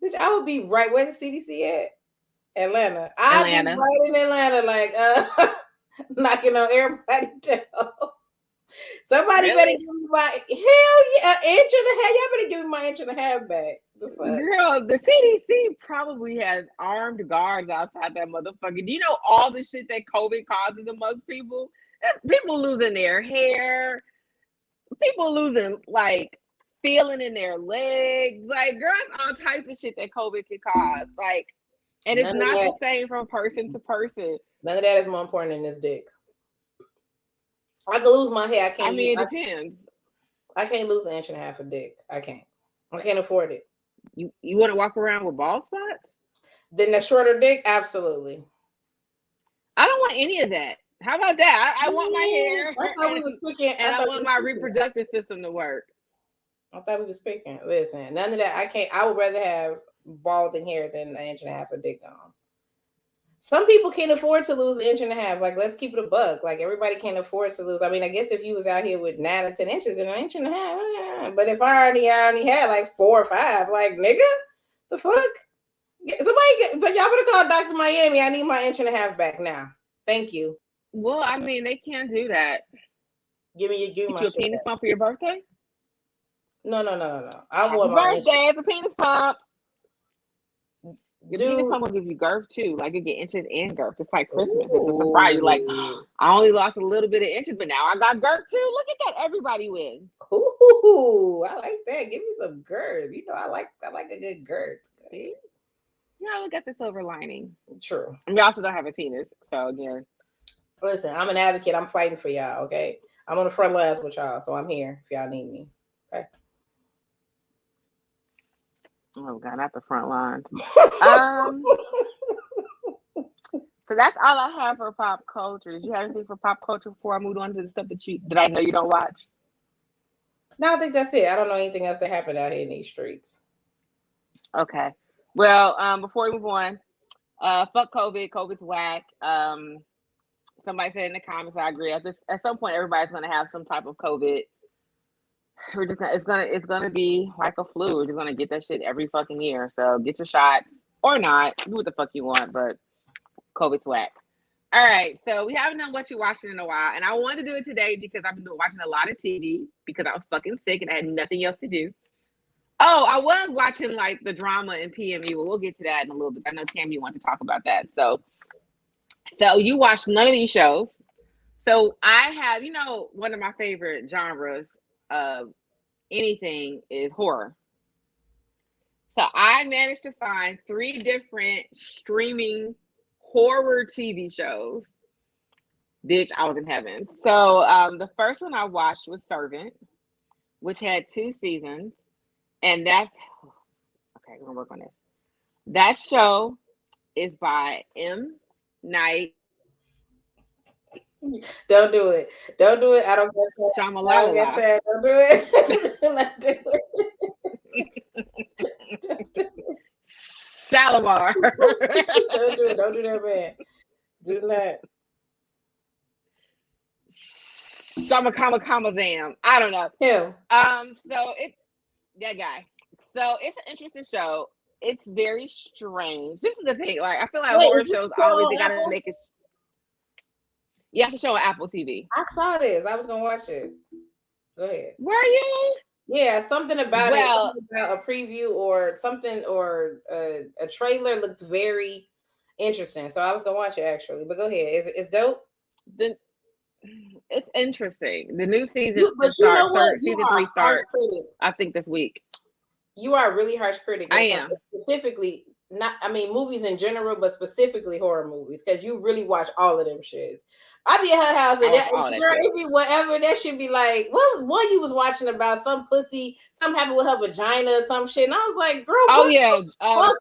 bitch, I would be right where the CDC at. Atlanta. I'd be right in Atlanta, like knocking on everybody down. Somebody better give me my hell yeah, 1.5 inches. Y'all better give me my 1.5 inches back. Girl, the CDC probably has armed guards outside that motherfucker. Do you know all the shit that COVID causes amongst people? People losing their hair, people losing like feeling in their legs, like girls, all types of shit that COVID can cause. Like, and it's not the same from person to person. None of that is more important than this dick. I could lose my hair. I can't. I mean, it depends. I can't lose an inch and a half of dick. I can't afford it. You want to walk around with bald spots? Then the shorter dick, absolutely. I don't want any of that. How about that? I want my hair. I thought we was picking, and I want my reproductive system to work. I thought we was picking. Listen, none of that. I can't. I would rather have balding hair than an inch and a half of dick gone. Some people can't afford to lose an inch and a half. Like, let's keep it a buck. Like, everybody can't afford to lose. I mean, I guess if you was out here with 9 or 10 inches, then an inch and a half. But if I already had like 4 or 5, like, nigga, the fuck? So y'all better call Dr. Miami. I need my inch and a half back now. Thank you. Well, I mean, they can't do that. Give me you a penis pump for your birthday? No. I want my birthday. It's a penis pump. Your penis pump will give you girth too. Like you get inches and girth. It's like Christmas. It's a surprise. You're like, I only lost a little bit of inches, but now I got girth too. Look at that. Everybody wins. Ooh, I like that. Give me some girth. You know, I like a good girth. Okay. Yeah, look at the silver lining. True. And we also don't have a penis. So again. Listen, I'm an advocate. I'm fighting for y'all, okay? I'm on the front lines with y'all, so I'm here if y'all need me. Okay. Oh God, not the front lines. So that's all I have for pop culture. Did you have anything for pop culture before I moved on to the stuff that I know you don't watch? No, I think that's it. I don't know anything else that happened out here in these streets. Okay. Well, before we move on, fuck COVID. COVID's whack. Somebody said in the comments, I agree. At some point, everybody's going to have some type of COVID. It's gonna be like a flu. We're just gonna get that shit every fucking year. So get your shot or not. Do what the fuck you want, but COVID's whack. All right. So we haven't done what you're watching in a while, and I wanted to do it today because I've been watching a lot of TV because I was fucking sick and I had nothing else to do. Oh, I was watching like the drama in PMU, but we'll get to that in a little bit. I know Tammy wants to talk about that. So you watched none of these shows. So I have, one of my favorite genres of anything is horror. So I managed to find 3 different streaming horror TV shows. Bitch, I was in heaven. So the first one I watched was Servant, which had 2 seasons. And that's okay, we're gonna work on this. That show is by M. Night. Don't do it. Don't do it. I don't get sad. Shyamalan. I don't get sad. Don't do it. Do not do it. Shalimar. Don't do it. Don't do that, man. Do not. Shamakama. I don't know. Him. So it's that guy. So it's an interesting show. It's very strange. This is the thing. Like I feel like horror shows always they gotta make it. You have to show on Apple TV. I saw this. I was gonna watch it. Go ahead. Were you? Yeah, something about it. Something about a preview or something or a trailer looks very interesting. So I was gonna watch it actually. But go ahead. It's dope. It's interesting. The new season season 3 starts. I think this week. You are a really harsh critic. I am. Specifically, movies in general, but specifically horror movies, because you really watch all of them shits. I be at her house and it be whatever. That should be like, what you was watching about some pussy, something happened with her vagina or some shit. And I was like, girl, what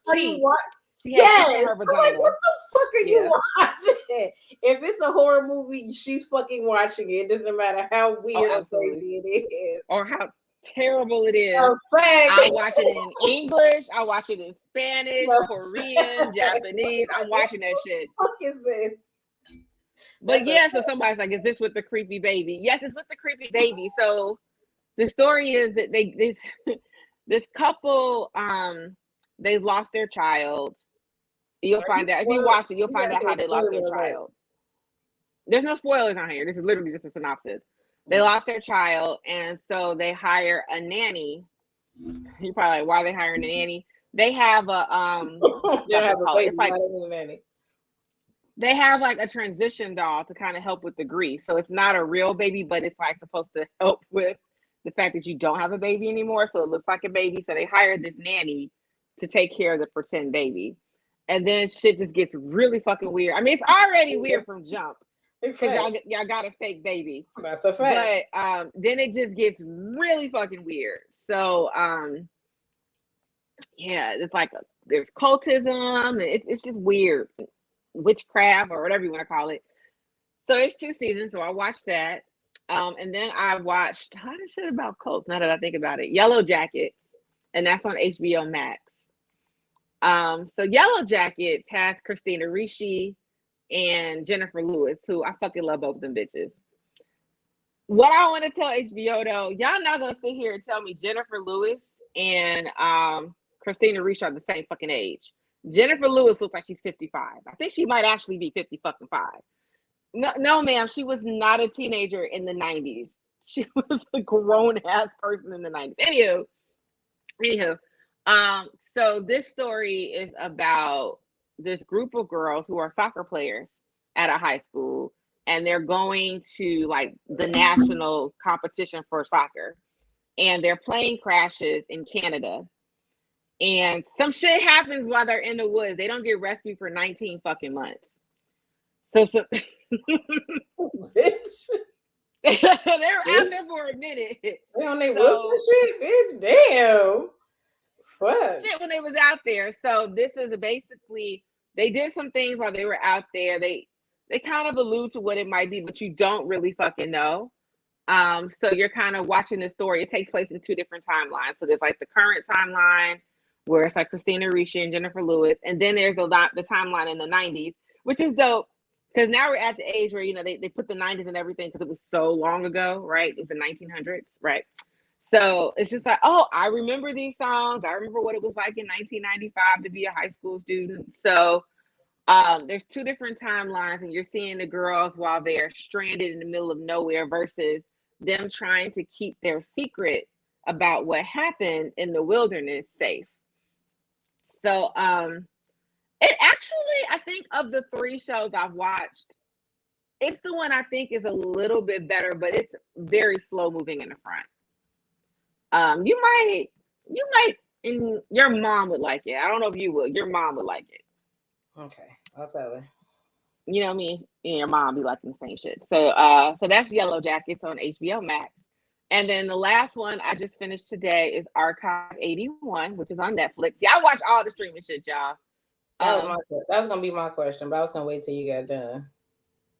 are you watching? Yes. Like, what the fuck are you watching? If it's a horror movie, she's fucking watching it. It doesn't matter how weird or crazy it is. Or how terrible it is. Fact. I watch it in English. I watch it in Spanish, Korean, Japanese. I'm watching that shit. What the fuck is this? But so somebody's like, is this with the creepy baby? Yes, it's with the creepy baby. So the story is that this couple, they lost their child. You'll find out if you watch it. You'll find out how they lost their child. There's no spoilers on here. This is literally just a synopsis. They lost their child, and so they hire a nanny. You're probably like, why are they hiring a nanny? They have a they have like a transition doll to kind of help with the grief. So it's not a real baby, but it's like supposed to help with the fact that you don't have a baby anymore. So it looks like a baby. So they hired this nanny to take care of the pretend baby. And then shit just gets really fucking weird. I mean, it's already weird from jump. because y'all got a fake baby. That's a fact. But then it just gets really fucking weird. So yeah, it's like there's cultism. It's just weird, witchcraft or whatever you want to call it. So it's 2 seasons. So I watched that. And then I watched how the shit about cults. Now that I think about it, Yellow Jackets, and that's on HBO Max. So Yellow Jackets has Christina Ricci and Jennifer Lewis, who I fucking love both of them bitches. What I want to tell HBO though, y'all not gonna sit here and tell me Jennifer Lewis and Christina Ricci are the same fucking age. Jennifer Lewis looks like she's 55. I think she might actually be 50 fucking 5. No, ma'am, she was not a teenager in the 90s. She was a grown ass person in the 90s. Anywho, so this story is about this group of girls who are soccer players at a high school, and they're going to like the national competition for soccer, and their plane crashes in Canada, and some shit happens while they're in the woods. They don't get rescued for 19 fucking months. So they're out there for a minute. They on their Wilson shit, bitch. Damn. Fuck. Shit when they was out there. So this is basically they did some things while they were out there. They kind of allude to what it might be, but you don't really fucking know. So you're kind of watching the story. It takes place in 2 different timelines. So there's like the current timeline where it's like Christina Ricci and Jennifer Lewis, and then there's the timeline in the 90s, which is dope. Because now we're at the age where, you know, they put the 90s and everything because it was so long ago, right? It was the 1900s, right? So it's just like, oh, I remember these songs. I remember what it was like in 1995 to be a high school student. So there's 2 different timelines, and you're seeing the girls while they're stranded in the middle of nowhere versus them trying to keep their secret about what happened in the wilderness safe. So it actually, I think of the 3 shows I've watched, it's the one I think is a little bit better, but it's very slow moving in the front. You might, and your mom would like it. I don't know if you would. Your mom would like it. Okay, I'll tell her. You know what I mean? And your mom be liking the same shit. So that's Yellow Jackets on HBO Max. And then the last one I just finished today is Archive 81, which is on Netflix. Yeah, I watch all the streaming shit, y'all. That was gonna be my question, but I was gonna wait till you got done.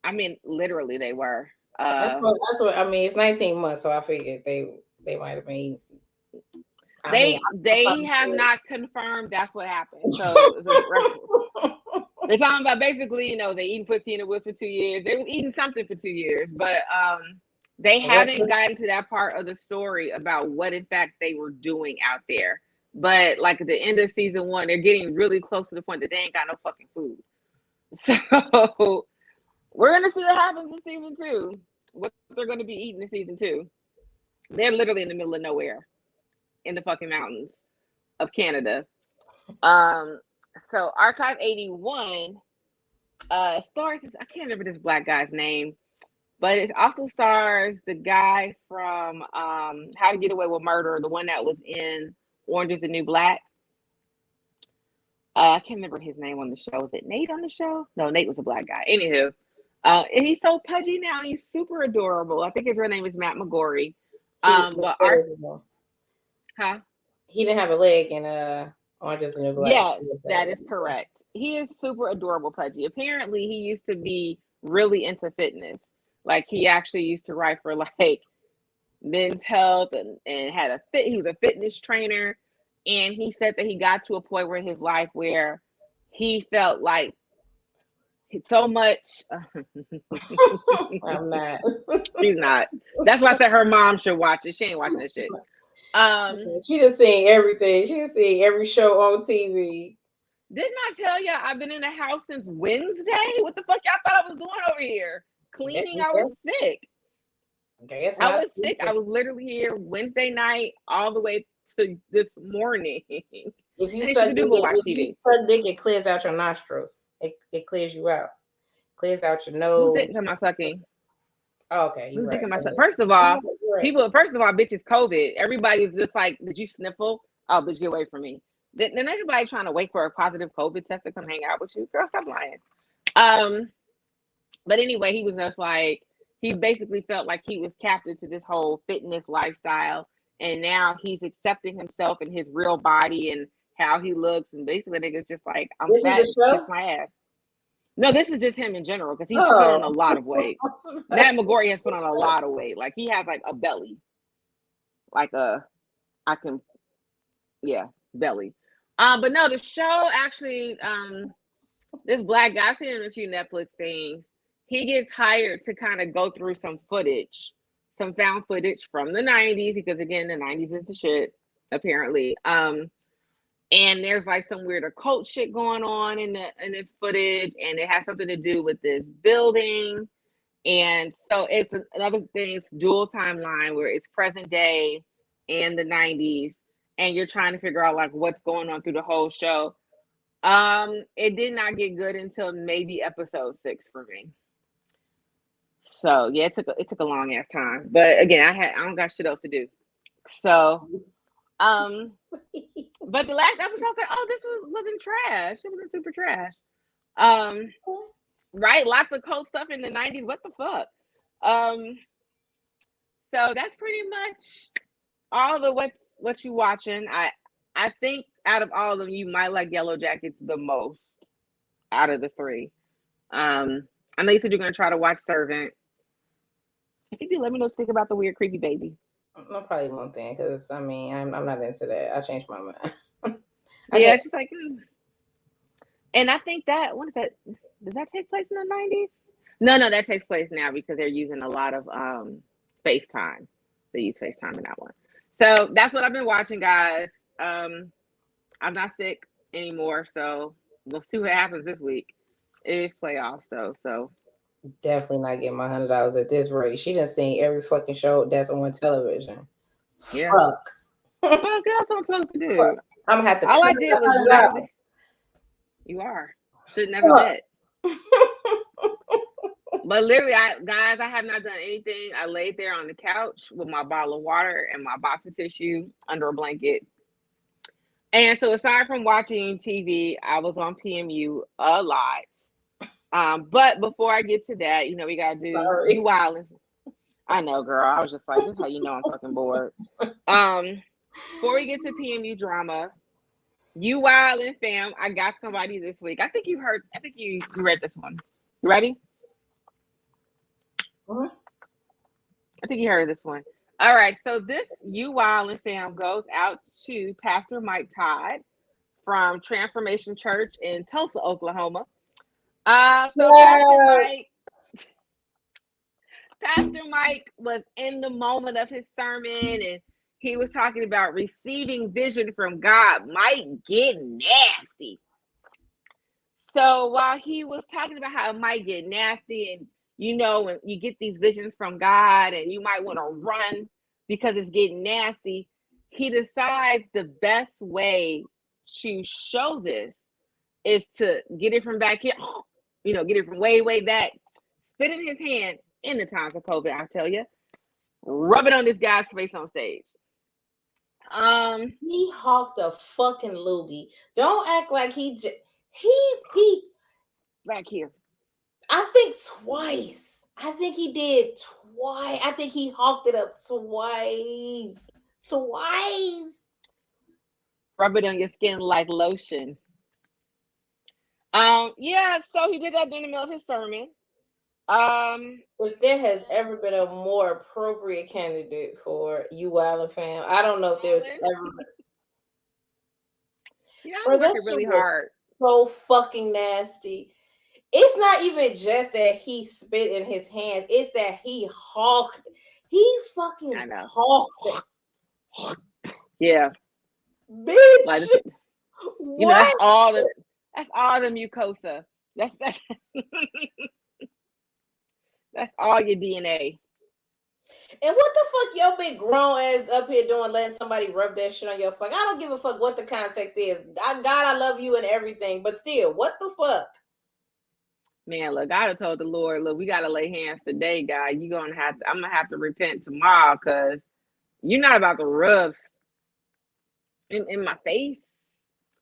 I mean, literally, they were. That's what I mean. It's 19 months, so I figured they might have been. They have not confirmed that's what happened. So they're talking about basically, you know, they eating pussy in the woods for 2 years. They was eating something for 2 years, but they haven't gotten to that part of the story about what in fact they were doing out there. But like at the end of season 1, they're getting really close to the point that they ain't got no fucking food. So we're gonna see what happens in season 2. What they're gonna be eating in season 2. They're literally in the middle of nowhere, in the fucking mountains of Canada. So Archive 81 stars, I can't remember this black guy's name, but it also stars the guy from How to Get Away with Murder, the one that was in Orange is the New Black. I can't remember his name on the show. Was it Nate on the show? No, Nate was a black guy. Anywho, and he's so pudgy now. He's super adorable. I think his real name is Matt McGorry. He didn't have a leg in Orange is the New Black. Yes, that is correct. He is super adorable pudgy. Apparently, he used to be really into fitness. Like he actually used to write for like Men's Health and had he was a fitness trainer. And he said that he got to a point where in his life where he felt like so much. I'm not. She's not. That's why I said her mom should watch it. She ain't watching that shit. She just seen everything. She just seen every show on TV. Didn't I tell you I've been in the house since Wednesday? What the fuck y'all thought I was doing over here? Cleaning. I was sick. I was sick. I was literally here Wednesday night all the way to this morning. If you suck dick, it clears out your nostrils. It clears you out. Clears out your nose. Who's am I sucking? Oh, okay. You're right. First of all, bitch, it's COVID. Everybody's just like, did you sniffle? Oh, bitch, get away from me. Then everybody trying to wait for a positive COVID test to come hang out with you. Girl, stop lying. But anyway, he was just like, he basically felt like he was captive to this whole fitness lifestyle. And now he's accepting himself and his real body and how he looks. And basically, nigga's just like, I'm This is fat, the kiss show. my ass. No, this is just him in general because he's put on a Oh, lot of weight. Matt McGorry has put on a lot of weight. Like, he has like a belly. Like belly. But no, the show actually, this black guy, I've seen in a few Netflix things. He gets hired to kind of go through some footage, some found footage from the 90s, because again, the 90s is the shit, apparently. And there's like some weird occult shit going on in this footage, and it has something to do with this building. And so it's another thing, it's dual timeline where it's present day and the 90s, and you're trying to figure out like what's going on through the whole show. It did not get good until maybe episode 6 for me. So yeah, it took a long ass time. But again, I don't got shit else to do. So but the last episode I was like, oh, this wasn't trash. It wasn't super trash. Right? Lots of cool stuff in the 90s. What the fuck? So that's pretty much all the what you watching. I think out of all of them, you might like Yellow Jackets the most out of the 3. I know you said you're gonna try to watch Servant. If you do, let me know what you think about the weird creepy baby. no, probably one thing because I mean I'm not into that. I changed my mind. Yeah, she's like, and I think that what is that? Does that take place in the 90s? No, that takes place now because they're using a lot of FaceTime. They use FaceTime in that one. So that's what I've been watching, guys. I'm not sick anymore, so we'll see what happens this week. It's playoffs though, so Definitely not getting my $100 at this rate. She done seen every fucking show that's on television. yeah. Fuck. Well, that's what I'm supposed to do. Fuck. I'm gonna have to. All I did was literally. You are. Should never bet. But literally, I have not done anything. I laid there on the couch with my bottle of water and my box of tissue under a blanket. And so aside from watching TV, I was on PMU a lot. But before I get to that, we gotta do you wildin'. I know, girl. I was just like, this is how you know I'm fucking bored. Before we get to PMU drama, you wildin', fam. I got somebody this week. I think you read this one. You ready? Mm-hmm. I think you heard this one. All right. So this You Wildin' fam goes out to Pastor Mike Todd from Transformation Church in Tulsa, Oklahoma. Pastor Mike was in the moment of his sermon, and he was talking about receiving vision from God might get nasty. So while he was talking about how it might get nasty, and when you get these visions from God and you might want to run because it's getting nasty, he decides the best way to show this is to get it from back here, get it from way, way back, spit in his hand in the times of COVID, I tell you, rub it on this guy's face on stage. He hawked a fucking loogie. Don't act like he back here. I think twice. I think he did twice. I think he hawked it up twice. Rub it on your skin like lotion. Yeah, so he did that during the middle of his sermon. If there has ever been a more appropriate candidate for You Wildin' fam, I don't know if there's ever. I'm working really hard. So fucking nasty. It's not even just that he spit in his hands. It's that he hawked. He fucking hawked it. Yeah. Bitch. Like, that's all the mucosa. That's that's all your DNA. And what the fuck your big grown ass up here doing letting somebody rub that shit on your fuck? I don't give a fuck what the context is. God, I love you and everything, but still, what the fuck? Man, look, I have told the Lord, look, we gotta lay hands today, guy. I'm gonna have to repent tomorrow because you're not about to rub in my face.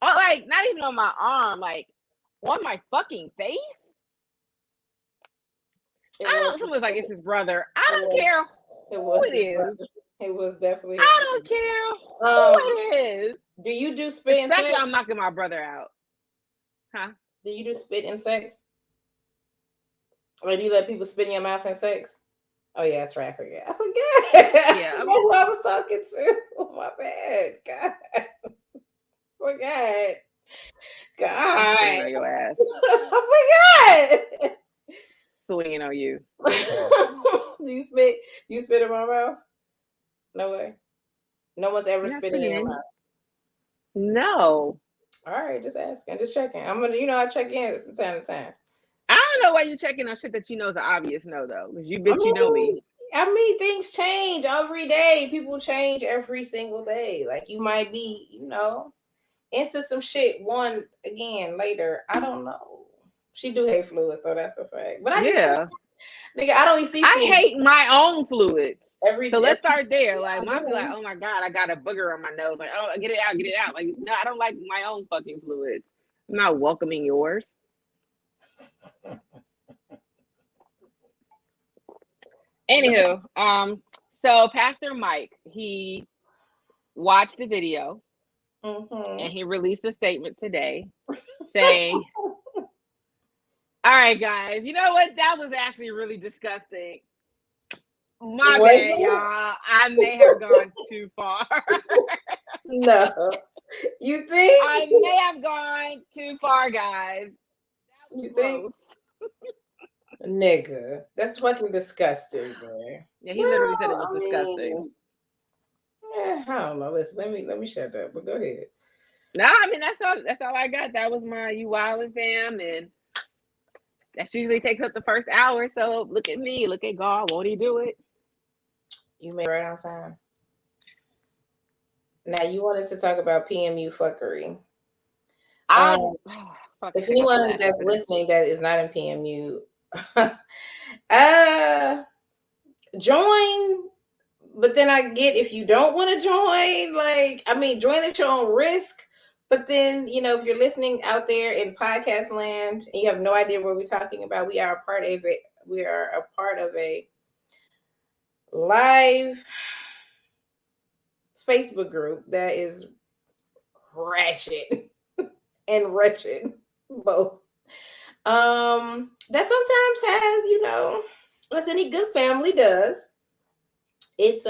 Or like not even on my arm, like on my fucking face. It I was. don't. Someone's like, it's his brother. I It don't was. care It who was it his is. brother. It was definitely. His I don't care who it is. Do you do spit and Especially, sex? I'm knocking my brother out. Huh? Do you do spit and sex? Or do you let people spit in your mouth and sex? Oh yeah, that's right. I forget. I forget. Yeah. I forget who I was talking to. Oh my bad. God. Forgot. God. Swinging on your ass. I forgot. Swinging on you. Do you spit? You spit in my mouth? No way. No one's ever You're not spitting in your spitting. mouth. No. All right, just asking, just checking. I'm gonna, I check in from time to time. I don't know why you checking on shit that you know is an obvious no, though. Because you bitch, I you know me. mean, things change every day. People change every single day. Like you might be, into some shit one again later. I don't know. She do hate fluids, so that's a fact. But I just, nigga, I don't even see. I hate my own fluids. So let's start there. Like, mom be like, oh my God, I got a booger on my nose. Like, oh, get it out, get it out. Like, no, I don't like my own fucking fluids. I'm not welcoming yours. Anywho, so Pastor Mike, he watched the video and he released a statement today saying, all right, guys, you know what? That was actually really disgusting. My bad, y'all. I may have gone too far. No. You think? I may have gone too far, guys. That was you think? Nigga, that's fucking disgusting, man. Yeah, he literally said it was disgusting. I don't know. Listen, let me shut up. But go ahead. No, I mean that's all I got. That was my You Wildin' fam, and that usually takes up the first hour. So look at me, look at God. Won't he do it? You made it right on time. Now you wanted to talk about PMU fuckery. If anyone that's listening that is not in PMU, join. But then I get if you don't want to join, join at your own risk. But then, if you're listening out there in podcast land and you have no idea what we're talking about, we are a part of it. We are a part of a live Facebook group that is ratchet and wretched both. That sometimes has, as any good family does, it's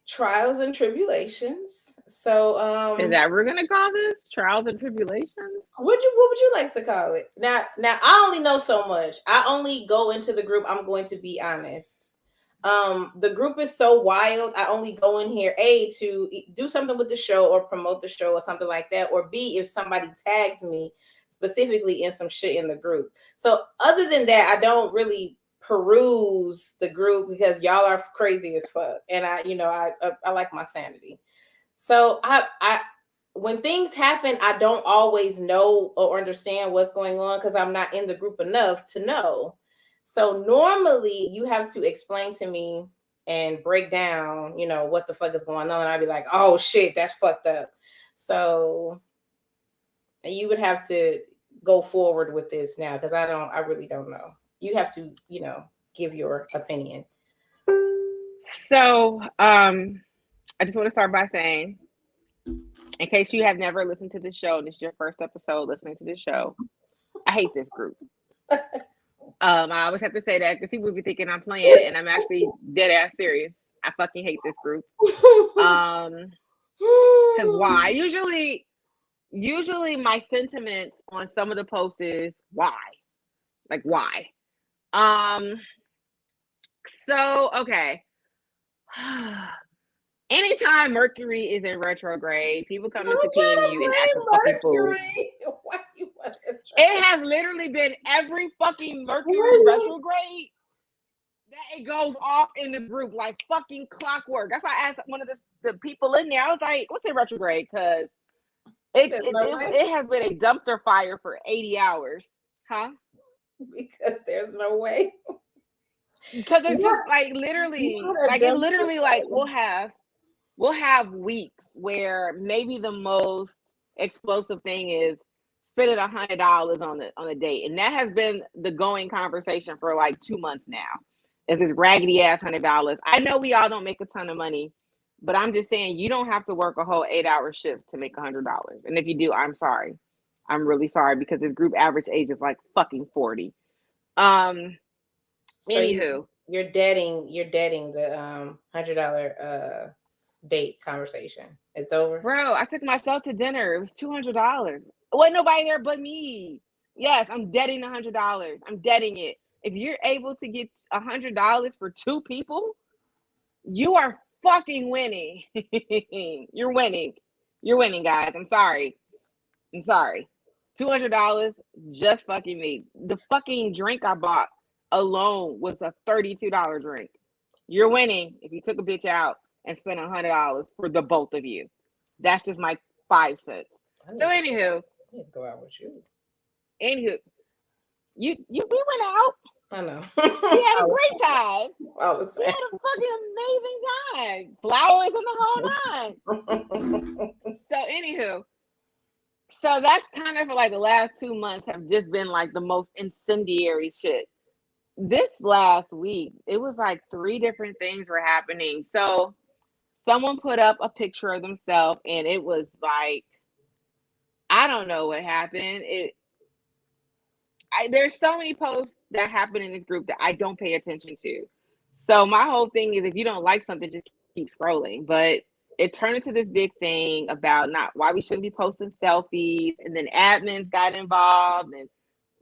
trials and tribulations. So is that what we're gonna call this? Trials and tribulations? What would you like to call it? Now I only know so much. I only go into the group, I'm going to be honest. The group is so wild. I only go in here to do something with the show or promote the show or something like that, or B, if somebody tags me specifically in some shit in the group. So other than that, I don't really peruse the group because y'all are crazy as fuck, and I like my sanity. So I when things happen, I don't always know or understand what's going on because I'm not in the group enough to know. So normally you have to explain to me and break down, what the fuck is going on. And I'd be like, oh shit, that's fucked up. So you would have to go forward with this now because I really don't know. You have to, give your opinion. So I just want to start by saying, in case you have never listened to the show, this is your first episode listening to this show, I hate this group. I always have to say that because people be thinking I'm playing, and I'm actually dead ass serious. I fucking hate this group. Because why? Usually my sentiments on some of the posts is why? Like why? So okay. Anytime Mercury is in retrograde, people come into PMU and act a fucking fool. It has literally been every fucking Mercury retrograde that it goes off in the group like fucking clockwork. That's why I asked one of the people in there. I was like, "What's a retrograde?" Because it has been a dumpster fire for 80 hours, huh? Because there's no way. Because it's just like literally, like we'll have weeks where maybe the most explosive thing is spending $100 on a date, and that has been the going conversation for like 2 months now. Is this raggedy ass $100? I know we all don't make a ton of money, but I'm just saying you don't have to work a whole 8-hour shift to make $100. And if you do, I'm sorry. I'm really sorry because this group average age is like fucking 40. So Anywho, you're dating the $100 date conversation. It's over. bro, I took myself to dinner. It was $200. Wasn't nobody there but me. Yes, I'm deading $100. I'm deading it. If you're able to get $100 for 2 people, you are fucking winning. You're winning. You're winning, guys. I'm sorry. $200 just fucking me. The fucking drink I bought alone was a $32 drink. You're winning if you took a bitch out and spent $100 for the both of you. That's just my 5 cents. So anywho, I need to go out with you. Anywho, we went out. I know. We had a great time. Oh, we had a fucking amazing time. Flowers and the whole nine. So anywho, so that's kind of like the last 2 months have just been like the most incendiary shit. This last week, it was like 3 different things were happening. So someone put up a picture of themselves and it was like, I don't know what happened. There's so many posts that happen in this group that I don't pay attention to. So my whole thing is if you don't like something, just keep scrolling. But it turned into this big thing about not why we shouldn't be posting selfies. And then admins got involved and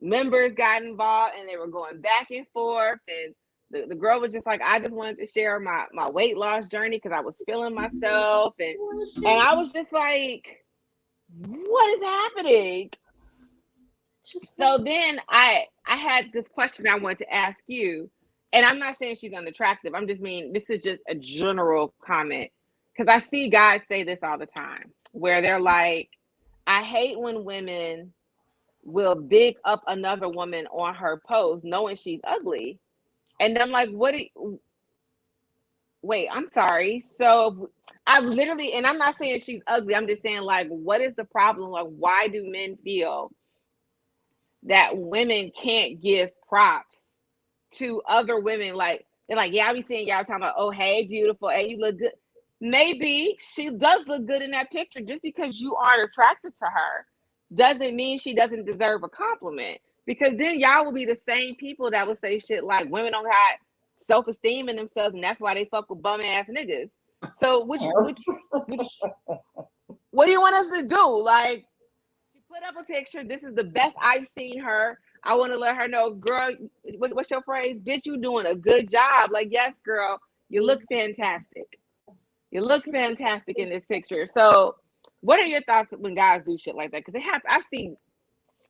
members got involved and they were going back and forth. And the girl was just like, I just wanted to share my weight loss journey because I was feeling myself. And I was just like, what is happening? So then I had this question I wanted to ask you, and I'm not saying she's unattractive. I'm just mean this is just a general comment because I see guys say this all the time where they're like, I hate when women will big up another woman on her post knowing she's ugly, and I'm like, wait, I'm sorry. So I literally, and I'm not saying she's ugly. I'm just saying like, what is the problem? Like, why do men feel that women can't give props to other women? Like they're like, yeah, I be seeing y'all talking about, oh, hey, beautiful, hey, you look good. Maybe she does look good in that picture. Just because you aren't attracted to her doesn't mean she doesn't deserve a compliment. Because then y'all will be the same people that would say shit like women don't have self-esteem in themselves, and that's why they fuck with bum ass niggas. So what do you want us to do? Like, put up a picture. This is the best I've seen her. I want to let her know, girl, what's your phrase? Bitch, you doing a good job. Like, yes, girl, you look fantastic. You look fantastic in this picture. So what are your thoughts when guys do shit like that? Because I've seen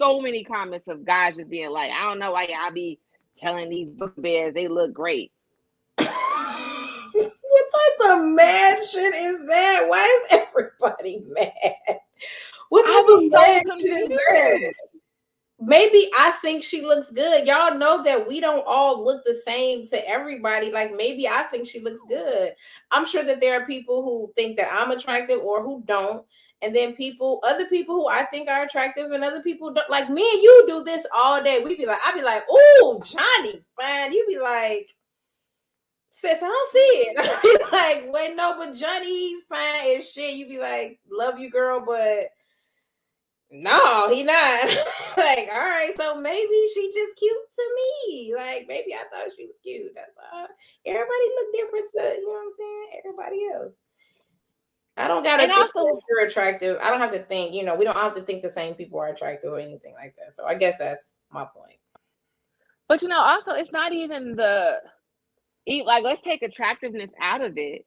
so many comments of guys just being like, I don't know why y'all be telling these book bears they look great. What type of mad shit is that? Why is everybody mad? What type of mad shit is that? Maybe I think she looks good. Y'all know that we don't all look the same to everybody. Like maybe I think she looks good. I'm sure that there are people who think that I'm attractive or who don't. And then other people who I think are attractive and other people don't. Like me and you do this all day. I'd be like, oh, Johnny, fine. You be like, sis, I don't see it. I'd be like, wait, no, but Johnny, fine as shit. You be like, love you, girl, but no, he not. Like, all right, so maybe she just cute to me. Like, maybe I thought she was cute. That's all. Everybody look different to, you know what I'm saying? Everybody else. I don't gotta think that you're attractive. I don't have to think, we don't have to think the same people are attractive or anything like that. So I guess that's my point. But also it's not even like, let's take attractiveness out of it.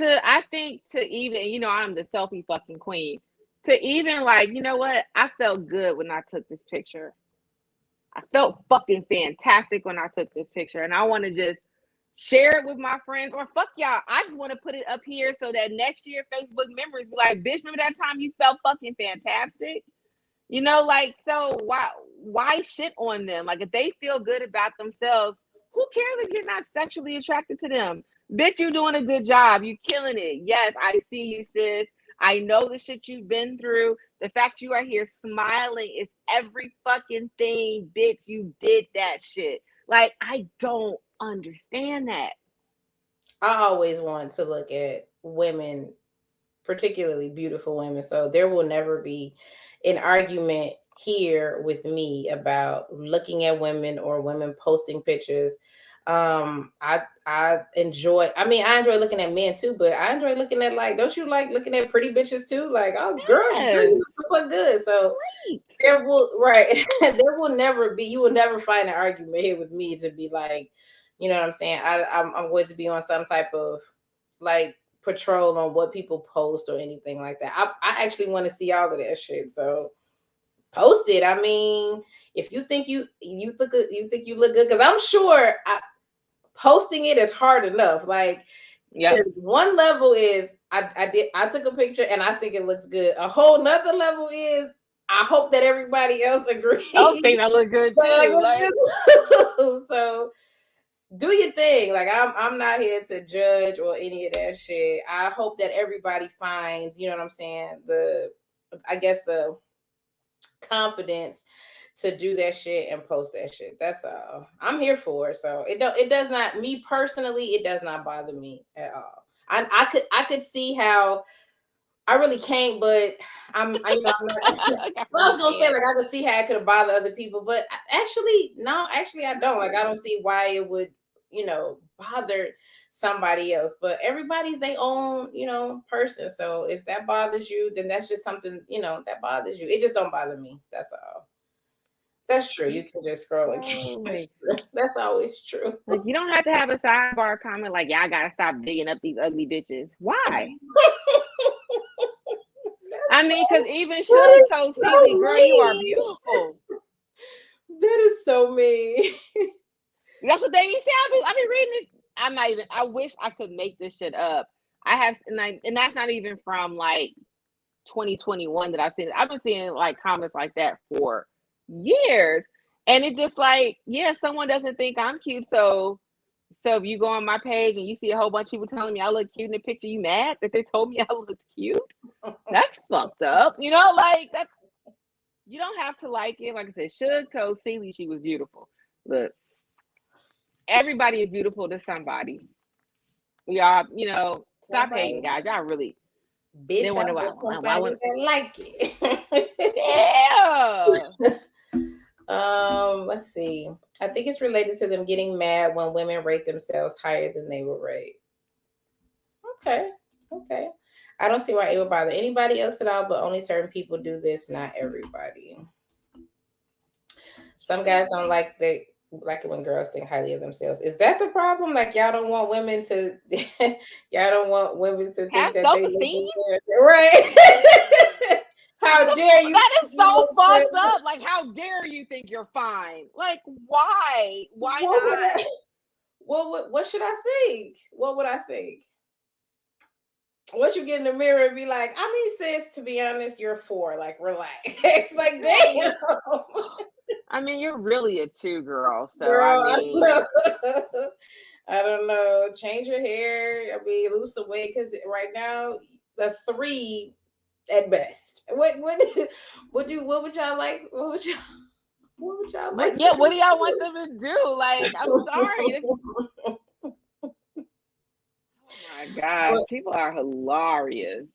I think to even, I'm the selfie fucking queen. To even like, you know what? I felt good when I took this picture. I felt fucking fantastic when I took this picture. And I want to just share it with my friends or fuck y'all. I just want to put it up here so that next year Facebook memories be like, bitch, remember that time you felt fucking fantastic? Like, so why shit on them? Like if they feel good about themselves, who cares if you're not sexually attracted to them? Bitch, you doing a good job. You killing it. Yes, I see you, sis. I know the shit you've been through. The fact you are here smiling is every fucking thing, bitch. You did that shit. Like, I don't understand that. I always want to look at women, particularly beautiful women. So there will never be an argument here with me about looking at women or women posting pictures. I enjoy, I mean, I enjoy looking at men too, but I enjoy looking at, like, don't you like looking at pretty bitches too? Like, oh girl, you Yes. look so good. So Right. there will, right. There will never be, you will never find an argument here with me to be like, you know what I'm saying? I'm going to be on some type of like patrol on what people post or anything like that. I actually want to see all of that shit. So post it. I mean, if you think you look good, you think you look good, because I'm sure posting it is hard enough. Like, Yep. because one level is I took a picture and I think it looks good. A whole nother level is I hope that everybody else agrees. I was saying that look good too. Like, So do your thing. Like, I'm not here to judge or any of that shit. I hope that everybody finds, you know what I'm saying, I guess the confidence to do that shit and post that shit. That's all. I'm here for it. So it does not, me personally, it does not bother me at all. I could see how I really can't, but I'm not, I was gonna say, like, I could see how it could bother other people, but actually, no, actually I don't. Like, I don't see why it would, bother somebody else. But everybody's their own, person. So if that bothers you, then that's just something, that bothers you. It just don't bother me. That's all. That's true. You can just scroll again. That's always true. Like, you don't have to have a sidebar comment like, yeah, I gotta stop digging up these ugly bitches. Why? I mean, because even Suge told Celie, girl, you are beautiful. That is so mean. That's what they be saying. I be reading this. I'm not even, I wish I could make this shit up. I have, and that's not even from like 2021 that I've seen. I've been seeing like comments like that for years. And it just like, yeah, someone doesn't think I'm cute. So if you go on my page and you see a whole bunch of people telling me I look cute in the picture, you mad that they told me I looked cute? That's fucked up. Like, that's, you don't have to like it. Like I said, Suge told Celie she was beautiful. Look, everybody is beautiful to somebody. Y'all, stop hating, guys. Y'all really. Bitch, they wonder why would they like it? Yeah. Let's see. I think it's related to them getting mad when women rate themselves higher than they were rate. Okay. I don't see why it would bother anybody else at all, but only certain people do this, not everybody. Some guys don't like it when girls think highly of themselves. Is that the problem? Like, y'all don't want women to think have that self-esteem? they look right? How dare you? That is so fucked up. Like, how dare you think you're fine? Like, why? Why not? What should I think? What would I think? Once you get in the mirror and be like, I mean, sis, to be honest, you're 4. Like, relax. It's like, damn. I mean, you're really a 2, girl. So, Girl, I mean, I don't know. Change your hair. I mean, lose some weight, because right now, the 3 at best. What would y'all like? What would y'all like? Yeah, what do y'all want them to do? Like, I'm sorry. Oh my God, people are hilarious.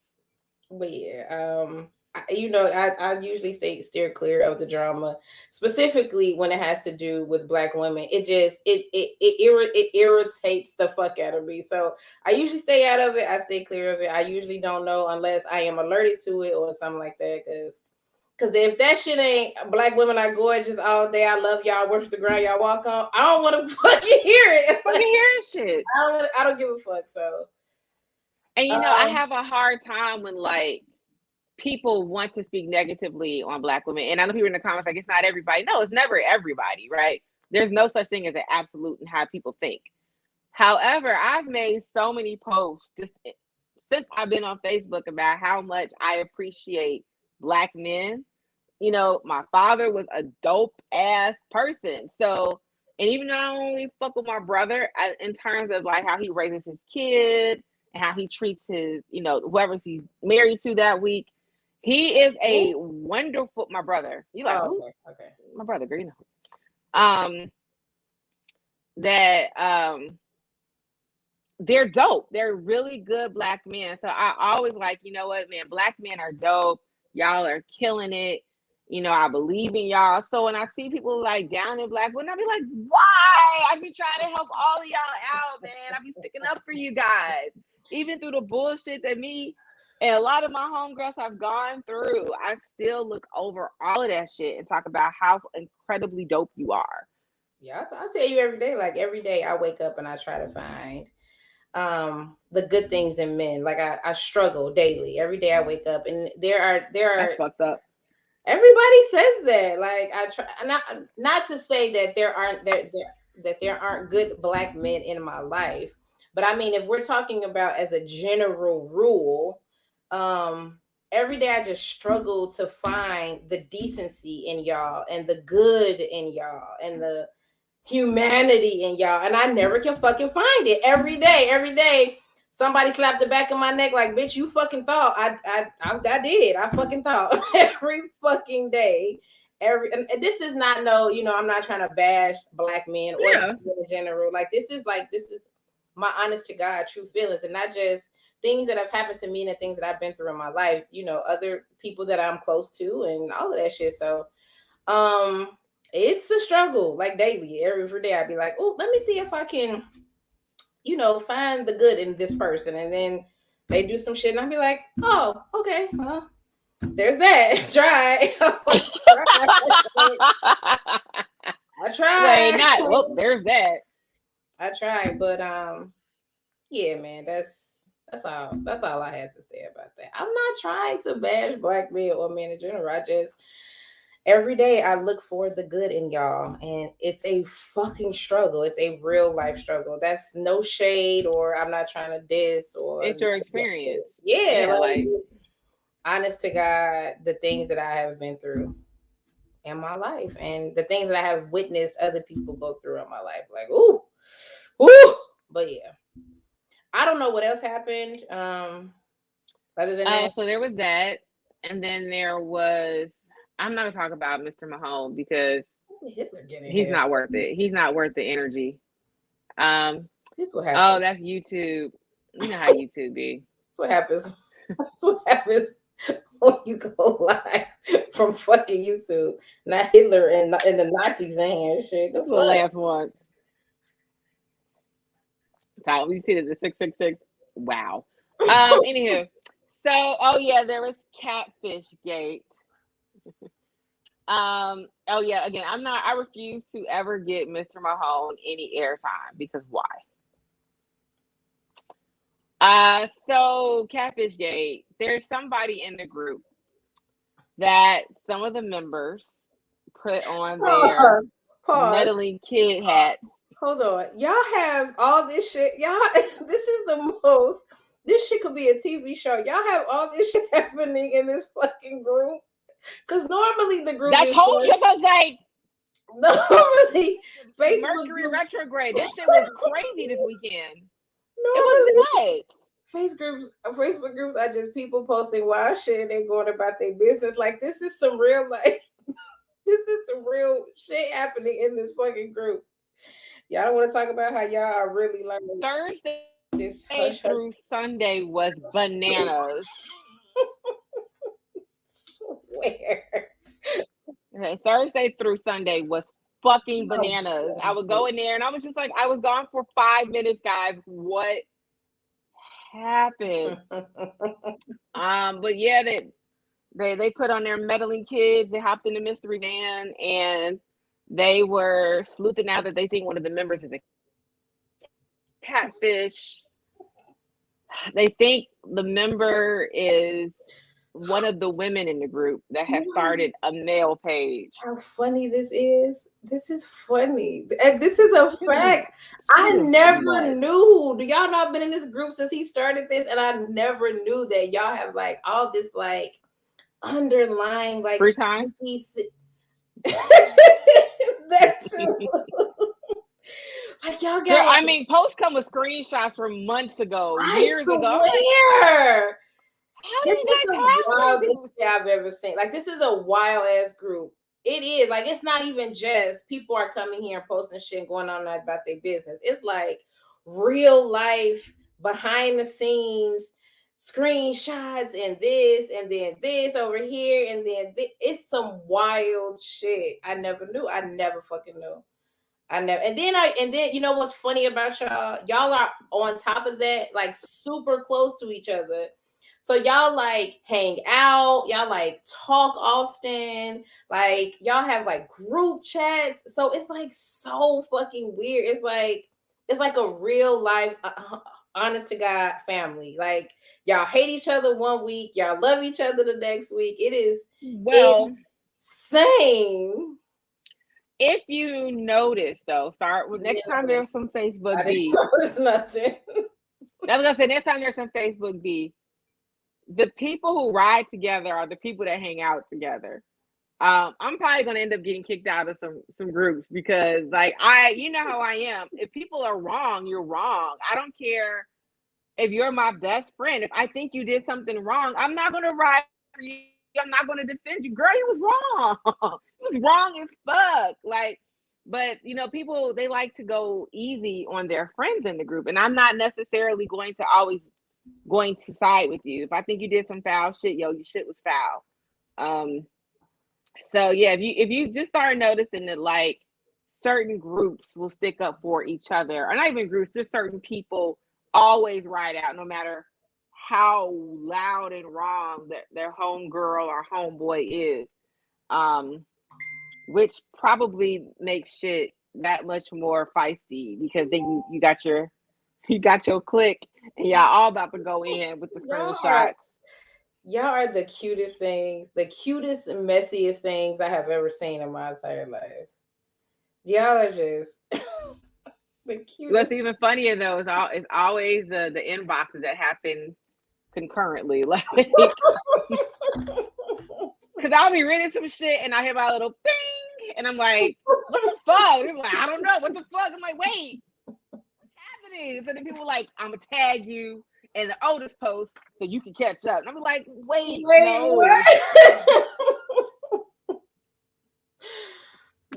But yeah, I usually steer clear of the drama, specifically when it has to do with Black women. It just it irritates the fuck out of me. So I usually stay out of it. I stay clear of it. I usually don't know unless I am alerted to it or something like that. Because if that shit ain't Black women are gorgeous all day, I love y'all, worship the ground y'all walk on, I don't want to fucking hear it. Fucking hear shit. I don't give a fuck. So, and I have a hard time when like people want to speak negatively on Black women. And I know people in the comments like, it's not everybody. No, it's never everybody, right? There's no such thing as an absolute in how people think. However, I've made so many posts just since I've been on Facebook about how much I appreciate Black men. My father was a dope ass person. So, and even though I only fuck with my brother in terms of like how he raises his kid and how he treats his, whoever he's married to that week. He is a wonderful, my brother. You like who? Okay. My brother, Green. That they're dope. They're really good Black men. So I always like, you know what, man, Black men are dope. Y'all are killing it. I believe in y'all. So when I see people like down in Black women, I be like, why? I be trying to help all of y'all out, man. I be sticking up for you guys. Even through the bullshit that me and a lot of my homegirls have gone through, I still look over all of that shit and talk about how incredibly dope you are. Yeah, I'll tell you every day. Like every day I wake up and I try to find the good things in men. Like I struggle daily. Every day I wake up and there are That's fucked up. Everybody says that. Like I try not to say that there aren't good Black men in my life, but I mean if we're talking about as a general rule, every day I just struggle to find the decency in y'all and the good in y'all and the humanity in y'all, and I never can fucking find it. Every day somebody slapped the back of my neck like, bitch, you fucking thought. I did. I fucking thought. Every fucking day. And this is not I'm not trying to bash Black men or in general. Like this is my honest to God true feelings, and not just things that have happened to me and the things that I've been through in my life, other people that I'm close to and all of that shit. So it's a struggle, like daily. Every day I'd be like, oh, let me see if I can, find the good in this person. And then they do some shit and I'd be like, oh, okay, well, there's that. Try. I tried. Wait, well, there's that. I tried, but yeah, man, that's all I had to say about that. I'm not trying to bash Black men or men in general. I just every day I look for the good in y'all, and it's a fucking struggle. It's a real life struggle. That's no shade, or I'm not trying to diss, or it's your experience. Yeah, like it's honest to God, the things that I have been through in my life, and the things that I have witnessed other people go through in my life. Like, ooh. But yeah, I don't know what else happened. Other than that, so there was that, and then there was. I'm not gonna talk about Mr. Mahone because he's not worth it. He's not worth the energy. Oh, that's YouTube. You know how YouTube be. That's what happens. That's what happens when you go live from fucking YouTube. Not Hitler and the Nazis in here. Shit. That's the last one. So we see the 666. Wow. Anywho, so there was Catfish Gate. Oh yeah, again, I refuse to ever get Mr. Mahone any airtime because why? So Catfish Gate, there's somebody in the group that some of the members put on their meddling kid hat. Hold on. Y'all have all this shit. Y'all, this is the most, this shit could be a TV show. Y'all have all this shit happening in this fucking group. Because normally the group I told you, I was like, normally Facebook Mercury retrograde. This shit was crazy this weekend. Normally, it was what? Facebook groups are just people posting wild shit and they going about their business. Like this is some real this is some real shit happening in this fucking group. Y'all don't want to talk about how y'all are really like Thursday through Sunday was bananas. Where? Okay, Thursday through Sunday was fucking bananas. I would go in there and I was just like, I was gone for 5 minutes, guys. What happened? But yeah, they put on their meddling kids. They hopped in the mystery van and they were sleuthing out that they think one of the members is a catfish. They think the member is one of the women in the group that has started a male page. How funny this is. This is funny. And this is a fact. I never knew. Do y'all know I've been in this group since he started this? And I never knew that y'all have like all this like underlying like free time. That too. Like y'all Girl, got like, I mean, posts come with screenshots from months ago, I years ago. I'm like, swear. how This do is you the guys have wildest this? shit I've ever seen. Like, this is a wild ass group. It is. Like, it's not even just people are coming here and posting shit and going on about their business. It's like real life, behind the scenes screenshots and then this over here and then this. It's some wild shit. I never knew. I never fucking knew. I never. And then you know what's funny about y'all? Y'all are on top of that, like super close to each other. So y'all like hang out, y'all like talk often, like y'all have like group chats. So it's like so fucking weird. It's like a real life, honest to God family. Like y'all hate each other one week, y'all love each other the next week. It is Well, insane. if you notice, though, start with next time there's some Facebook I didn't beef. notice nothing. I was gonna say next time there's some Facebook beef, the people who ride together are the people that hang out together. I'm probably gonna end up getting kicked out of some groups because, like, you know how I am. If people are wrong, you're wrong. I don't care if you're my best friend. If I think you did something wrong, I'm not gonna ride for you. I'm not gonna defend you. Girl, you was wrong. You was wrong as fuck. Like, but people, they like to go easy on their friends in the group, and I'm not necessarily going to side with you. If I think you did some foul shit, your shit was foul. So yeah, if you just start noticing that, like, certain groups will stick up for each other, or not even groups, just certain people always ride out no matter how loud and wrong that their homegirl or homeboy is. Which probably makes shit that much more feisty because then you got your clique and y'all all about to go in with the Y'all are screenshots. y'all are the cutest things, the cutest, messiest things I have ever seen in my entire life. Y'all are just the What's cutest. even funnier though is always the inboxes that happen concurrently, like because I'll be reading some shit and I hear my little bing and I'm like, what the fuck? And I'm like, I don't know, what the fuck? I'm like, wait, what's happening? And then people like, I'm gonna tag you in the oldest post so you can catch up. And I'm like, wait, Wait, no. what?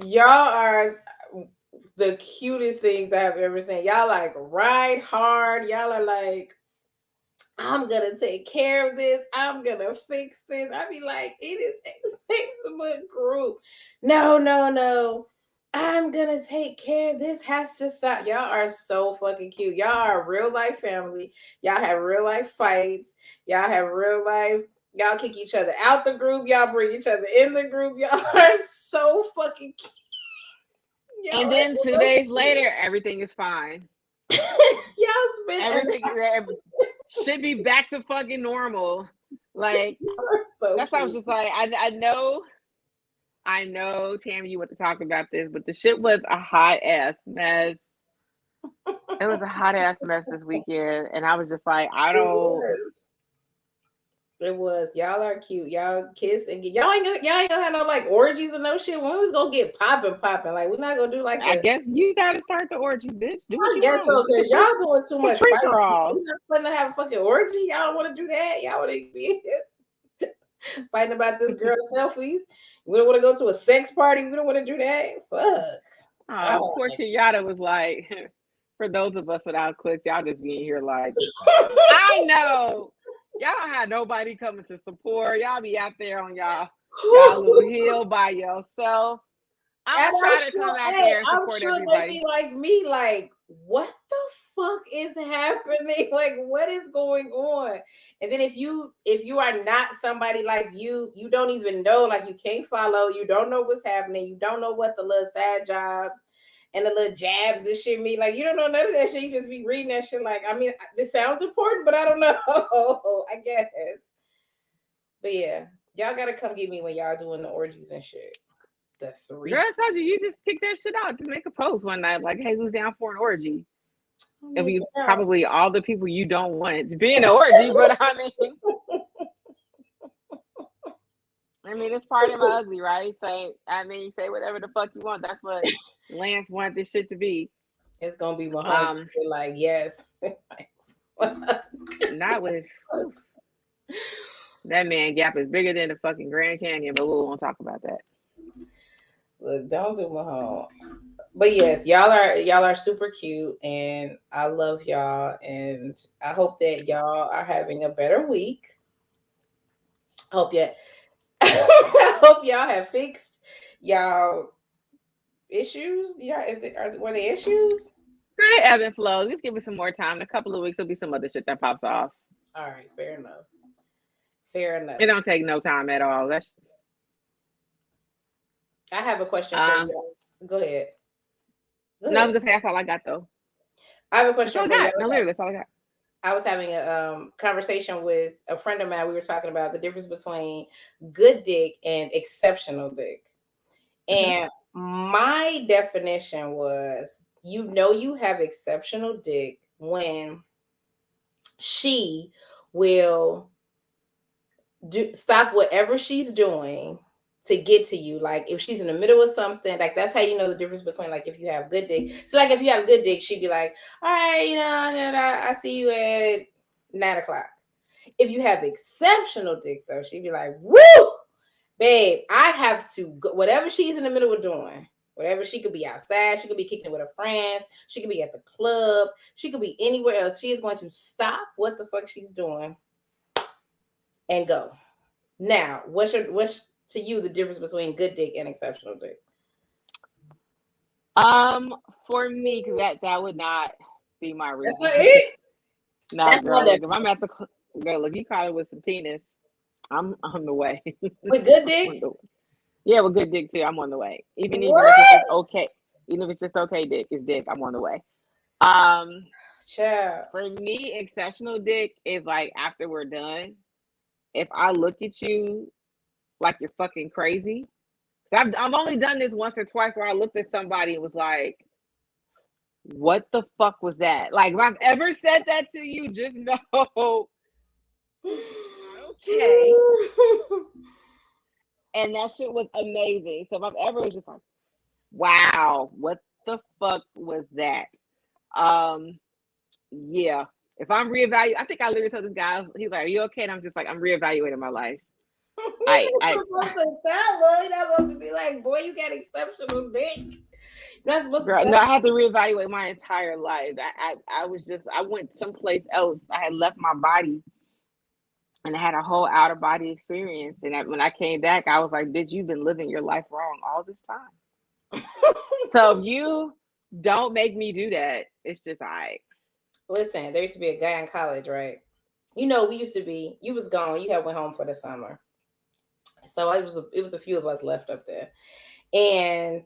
Y'all are the cutest things I have ever seen. Y'all like ride hard. Y'all are like, I'm gonna take care of this. I'm gonna fix this. I be like, it is a Facebook group. No, no, no. I'm gonna take care. This has to stop. Y'all are so fucking cute. Y'all are a real life family. Y'all have real life fights. Y'all have real life. Y'all kick each other out the group. Y'all bring each other in the group. Y'all are so fucking cute. Y'all And are then so 2 days cute. later, everything is fine. Y'all spend Everything should be back to fucking normal. Like, Y'all are so that's why I was cute. just like, I know, Tammy, you want to talk about this, but the shit was a hot ass mess. It was a hot ass mess this weekend, and I was just like, I It don't. was. It was. Y'all are cute. Y'all kiss and get. Y'all ain't gonna have no like orgies and no shit. When we was gonna get popping. Like we're not gonna do like I a. guess you gotta start the orgy, bitch. Do what I you guess want. so, cause y'all doing too much Free fighting. for all. We're not fun to have a fucking orgy. Y'all don't want to do that. Y'all want to be fighting about this girl selfies. We don't want to go to a sex party. We don't want to do that. Fuck. Oh. Poor Kenyatta was like, for those of us without clicks, y'all just being here like, I know. Y'all don't have nobody coming to support. Y'all be out there on y'all little hill by yourself. I'm And gonna I'm try to come sure, out hey, there and I'm support sure they everybody. be like me, like, what the fuck is happening? Like, what is going on? And then if you are not somebody like you don't even know, like you can't follow, you don't know what's happening, you don't know what the little side jobs and the little jabs and shit mean. Like you don't know none of that shit. You just be reading that shit like, I mean, this sounds important, but I don't know. I guess. But yeah, y'all gotta come get me when y'all doing the orgies and shit. The Girl, three. I told you just kick that shit out to make a post one night like, hey, who's down for an orgy? It'll be probably all the people you don't want to be in an orgy, but I mean, it's part of my ugly, right? Say whatever the fuck you want. That's what Lance wanted this shit to be. It's gonna be Mahoney. Like, yes. Not with that man gap is bigger than the fucking Grand Canyon, but we won't talk about that. Look, don't do Mahone. But yes, y'all are super cute, and I love y'all, and I hope that y'all are having a better week. Hope you, I hope y'all have fixed y'all issues. Yeah, were they issues? Great ebb and flow. Just give it some more time. In a couple of weeks, there'll be some other shit that pops off. All right, fair enough. Fair enough. It don't take no time at all. I have a question for you. Go ahead. No, I was gonna say that's all I got though. I have a question for you. No, literally, that's all I got. I was having a conversation with a friend of mine. We were talking about the difference between good dick and exceptional dick. And my definition was, you have exceptional dick when she will stop whatever she's doing to get to you. Like if she's in the middle of something, like that's how you know the difference between like if you have good dick. So like if you have good dick, she'd be like, all right, I see you at 9:00. If you have exceptional dick though, she'd be like, woo, babe, I have to go, whatever she's in the middle of doing, whatever, she could be outside, she could be kicking it with her friends, she could be at the club, she could be anywhere else. She is going to stop what the fuck she's doing and go. Now, what's to you the difference between good dick and exceptional dick? For me, because that would not be my reason. That's not it. No, that's girl, if I'm at the girl, if you call it with some penis, I'm on the way. With good dick? Yeah, with good dick too. I'm on the way. Even if it's just okay, even if it's just okay dick, it's dick. I'm on the way. Child. For me, exceptional dick is like after we're done. If I look at you like you're fucking crazy, I've only done this once or twice where I looked at somebody and was like, "What the fuck was that?" Like if I've ever said that to you, just know, okay. And that shit was amazing. So if I've ever was just like, "Wow, what the fuck was that?" Yeah. If I'm reevaluating, I think I literally told this guy, he's like, "Are you okay?" And I'm just like, "I'm reevaluating my life." You're not supposed to be like, boy, you got exceptional dick. You're not supposed to. No, I had to reevaluate my entire life. I went someplace else. I had left my body, and I had a whole out of body experience. And when I came back, I was like, "Bitch, you've been living your life wrong all this time." So if you don't make me do that, it's just all right. Listen, there used to be a guy in college, right? We used to be, you was gone, you had went home for the summer. So it was a few of us left up there. And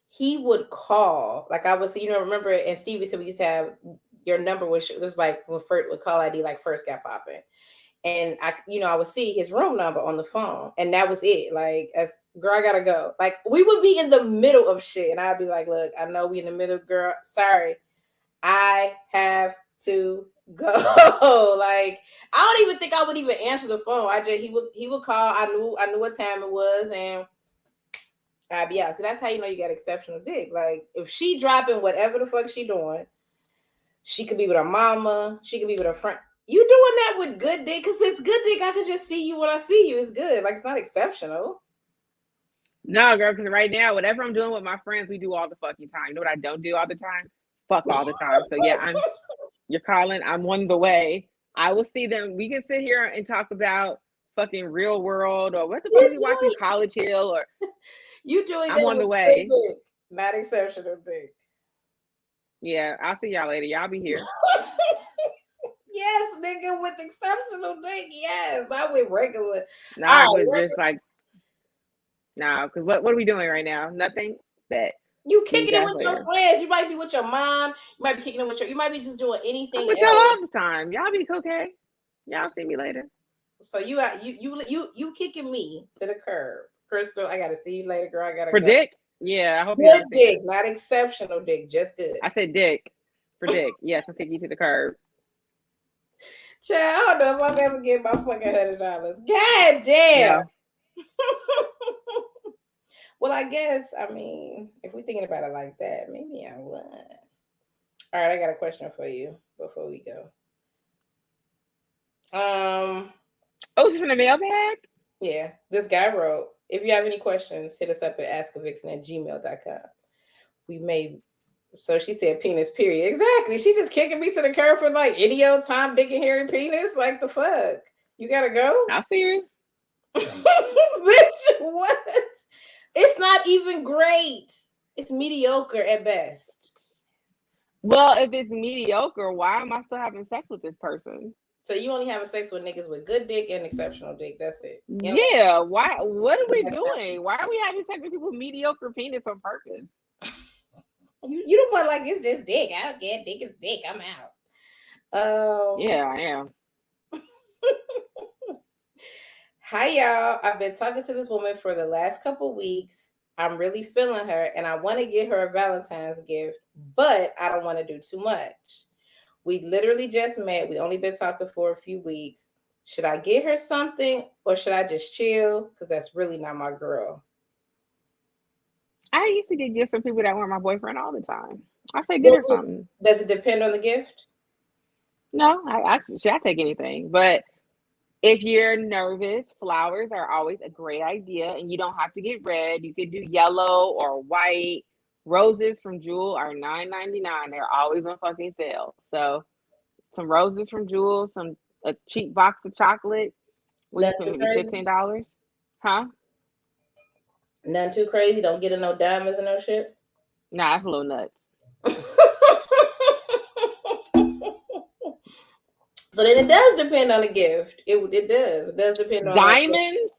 he would call, like I was, remember, and Stevie said we used to have your number was like when call ID like first got popping. And I would see his room number on the phone, and that was it. Like, as girl, I gotta go. Like, we would be in the middle of shit, and I'd be like, "Look, I know we in the middle, girl. Sorry, I have to go." Like, I don't even think I would even answer the phone. He would call. I knew what time it was, and I'd be out. So that's how you know you got exceptional dick. Like, if she dropping whatever the fuck she doing, she could be with her mama. She could be with her friend. You doing that with good dick? Because it's good dick. I can just see you when I see you. It's good. Like, it's not exceptional. No, girl, because right now, whatever I'm doing with my friends, we do all the fucking time. You know what I don't do all the time? Fuck all the time. So yeah, you're calling. I'm on the way. I will see them. We can sit here and talk about fucking Real World or what the fuck are we watching, College Hill, or you doing? I'm on the way. Dick, not exceptional dick. Yeah, I'll see y'all later. Y'all be here. Yes, nigga, with exceptional dick. Yes, not with regular. Nah, but just like, nah, because what are we doing right now? Nothing. That you kicking it with your friends. You might be with your mom. You might be kicking it with you might be just doing anything. I'm with y'all all the time. Y'all be okay. Y'all see me later. So you kicking me to the curb, Crystal. I gotta see you later, girl. I gotta for go. Dick. Yeah, I hope good dick, not exceptional dick, just good. I said dick for Dick. Yes, I'm kicking you to the curb. Child, I don't know if I'll ever get my fucking $100. God damn. Yeah. Well, I guess, I mean, if we're thinking about it like that, maybe I would. All right, I got a question for you before we go. Oh, it's from the mailbag? Yeah, this guy wrote, if you have any questions, hit us up at askavixen@gmail.com. We may, so she said penis, period. Exactly. She just kicking me to the curb for like idiot, Tom, Dick, and Harry penis. Like the fuck? You gotta go? I see you. Bitch, what? It's not even great. It's mediocre at best. Well, if it's mediocre, why am I still having sex with this person? So you only having sex with niggas with good dick and exceptional dick. That's it. Yeah. Why? What are we doing? Why are we having sex with people with mediocre penis on purpose? You don't want like it's just dick. I don't get dick is dick. I'm out. Yeah, I am. Hi y'all. I've been talking to this woman for the last couple weeks. I'm really feeling her and I want to get her a Valentine's gift, but I don't want to do too much. We literally just met. We only been talking for a few weeks. Should I get her something or should I just chill? Because that's really not my girl. I used to get gifts from people that weren't my boyfriend all the time. I say get her something. Does it depend on the gift? No, I take anything. But if you're nervous, flowers are always a great idea, and you don't have to get red. You could do yellow or white. Roses from Jewel are $9.99. They're always on fucking sale. So some roses from Jewel, a cheap box of chocolate. Will you maybe $15? Huh? Nothing too crazy. Don't get her no diamonds and no shit. Nah, that's a little nuts. So then it does depend on the gift. It does. It does depend on diamonds.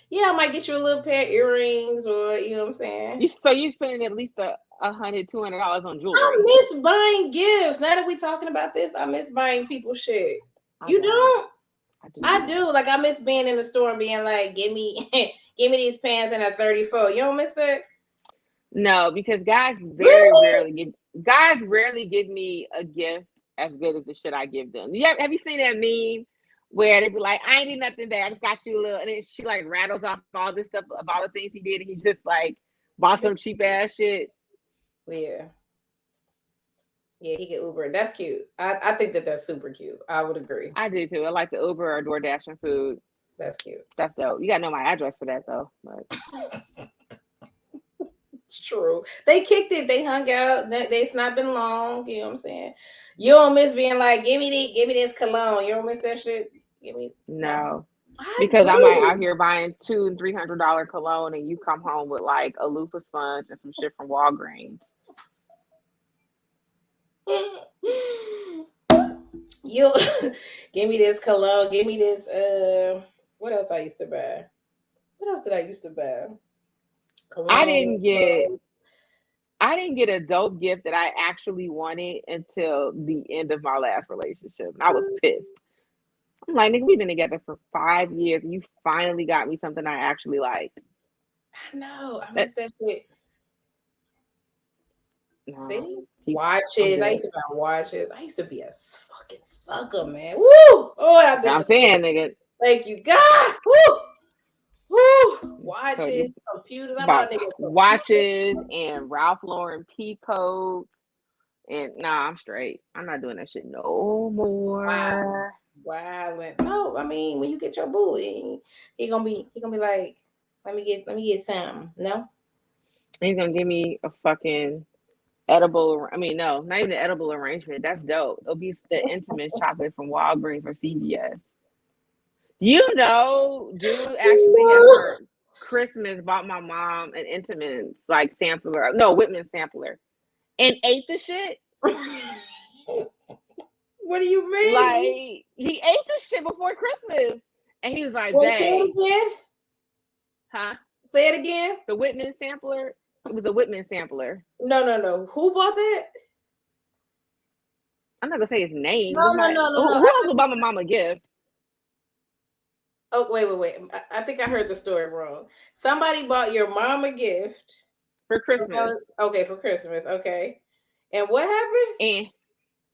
Yeah, I might get you a little pair of earrings, or you know what I'm saying. So you spending at least $100, $200 on jewelry. I miss buying gifts. Now that we talking about this, I miss buying people shit. You don't? I do. Like I miss being in the store and being like, give me these pants in a 34. You don't miss that? No, because guys rarely give me a gift as good as the shit I give them. Have you seen that meme where they be like, I ain't did nothing bad, I just got you a little, and then she like rattles off all this stuff about the things he did, and he just like bought some cheap ass shit. Yeah. Yeah, he can Uber. That's cute. I think that's super cute. I would agree. I do too. I like the Uber or DoorDash and food. That's cute. That's dope. You gotta know my address for that though. But it's true. They kicked it. They hung out. It's not been long. You know what I'm saying? You don't miss being like, give me this cologne. You don't miss that shit? Give me no. Because I'm like out here buying $200 and $300 cologne, and you come home with like a loofah sponge and some shit from Walgreens. You give me this cologne. Give me this. What else I used to buy? What else did I used to buy? Cologne, I didn't get a dope gift that I actually wanted until the end of my last relationship. I was pissed. I'm like, nigga, we've been together for 5 years, and you finally got me something I actually liked. I know. I miss that shit. No. See? Watches. I used to buy watches. I used to be a fucking sucker, man. Woo! Oh, I'm saying, nigga. Thank you, God. Woo! Woo! Watches, computers. I'm about nigga. Watches and Ralph Lauren pea coats. And nah, I'm straight. I'm not doing that shit no more. Wow. No, I mean, when you get your boo, he gonna be like, let me get some. No, he's gonna give me a fucking edible. I mean, no, not even an edible arrangement. That's dope. It'll be the intimate chocolate from Walgreens or CVS. You know, dude actually had for Christmas bought my mom an intimate like sampler. No, Whitman sampler, and ate the shit. What do you mean? Like he ate this shit before Christmas, and he was like, say it again. Huh? Say it again. The Whitman sampler. It was a Whitman sampler. No. Who bought that? I'm not gonna say his name. No. Who else would buy my mom a gift? Oh, wait. I think I heard the story wrong. Somebody bought your mom a gift for Christmas. Okay, for Christmas. Okay. And what happened? And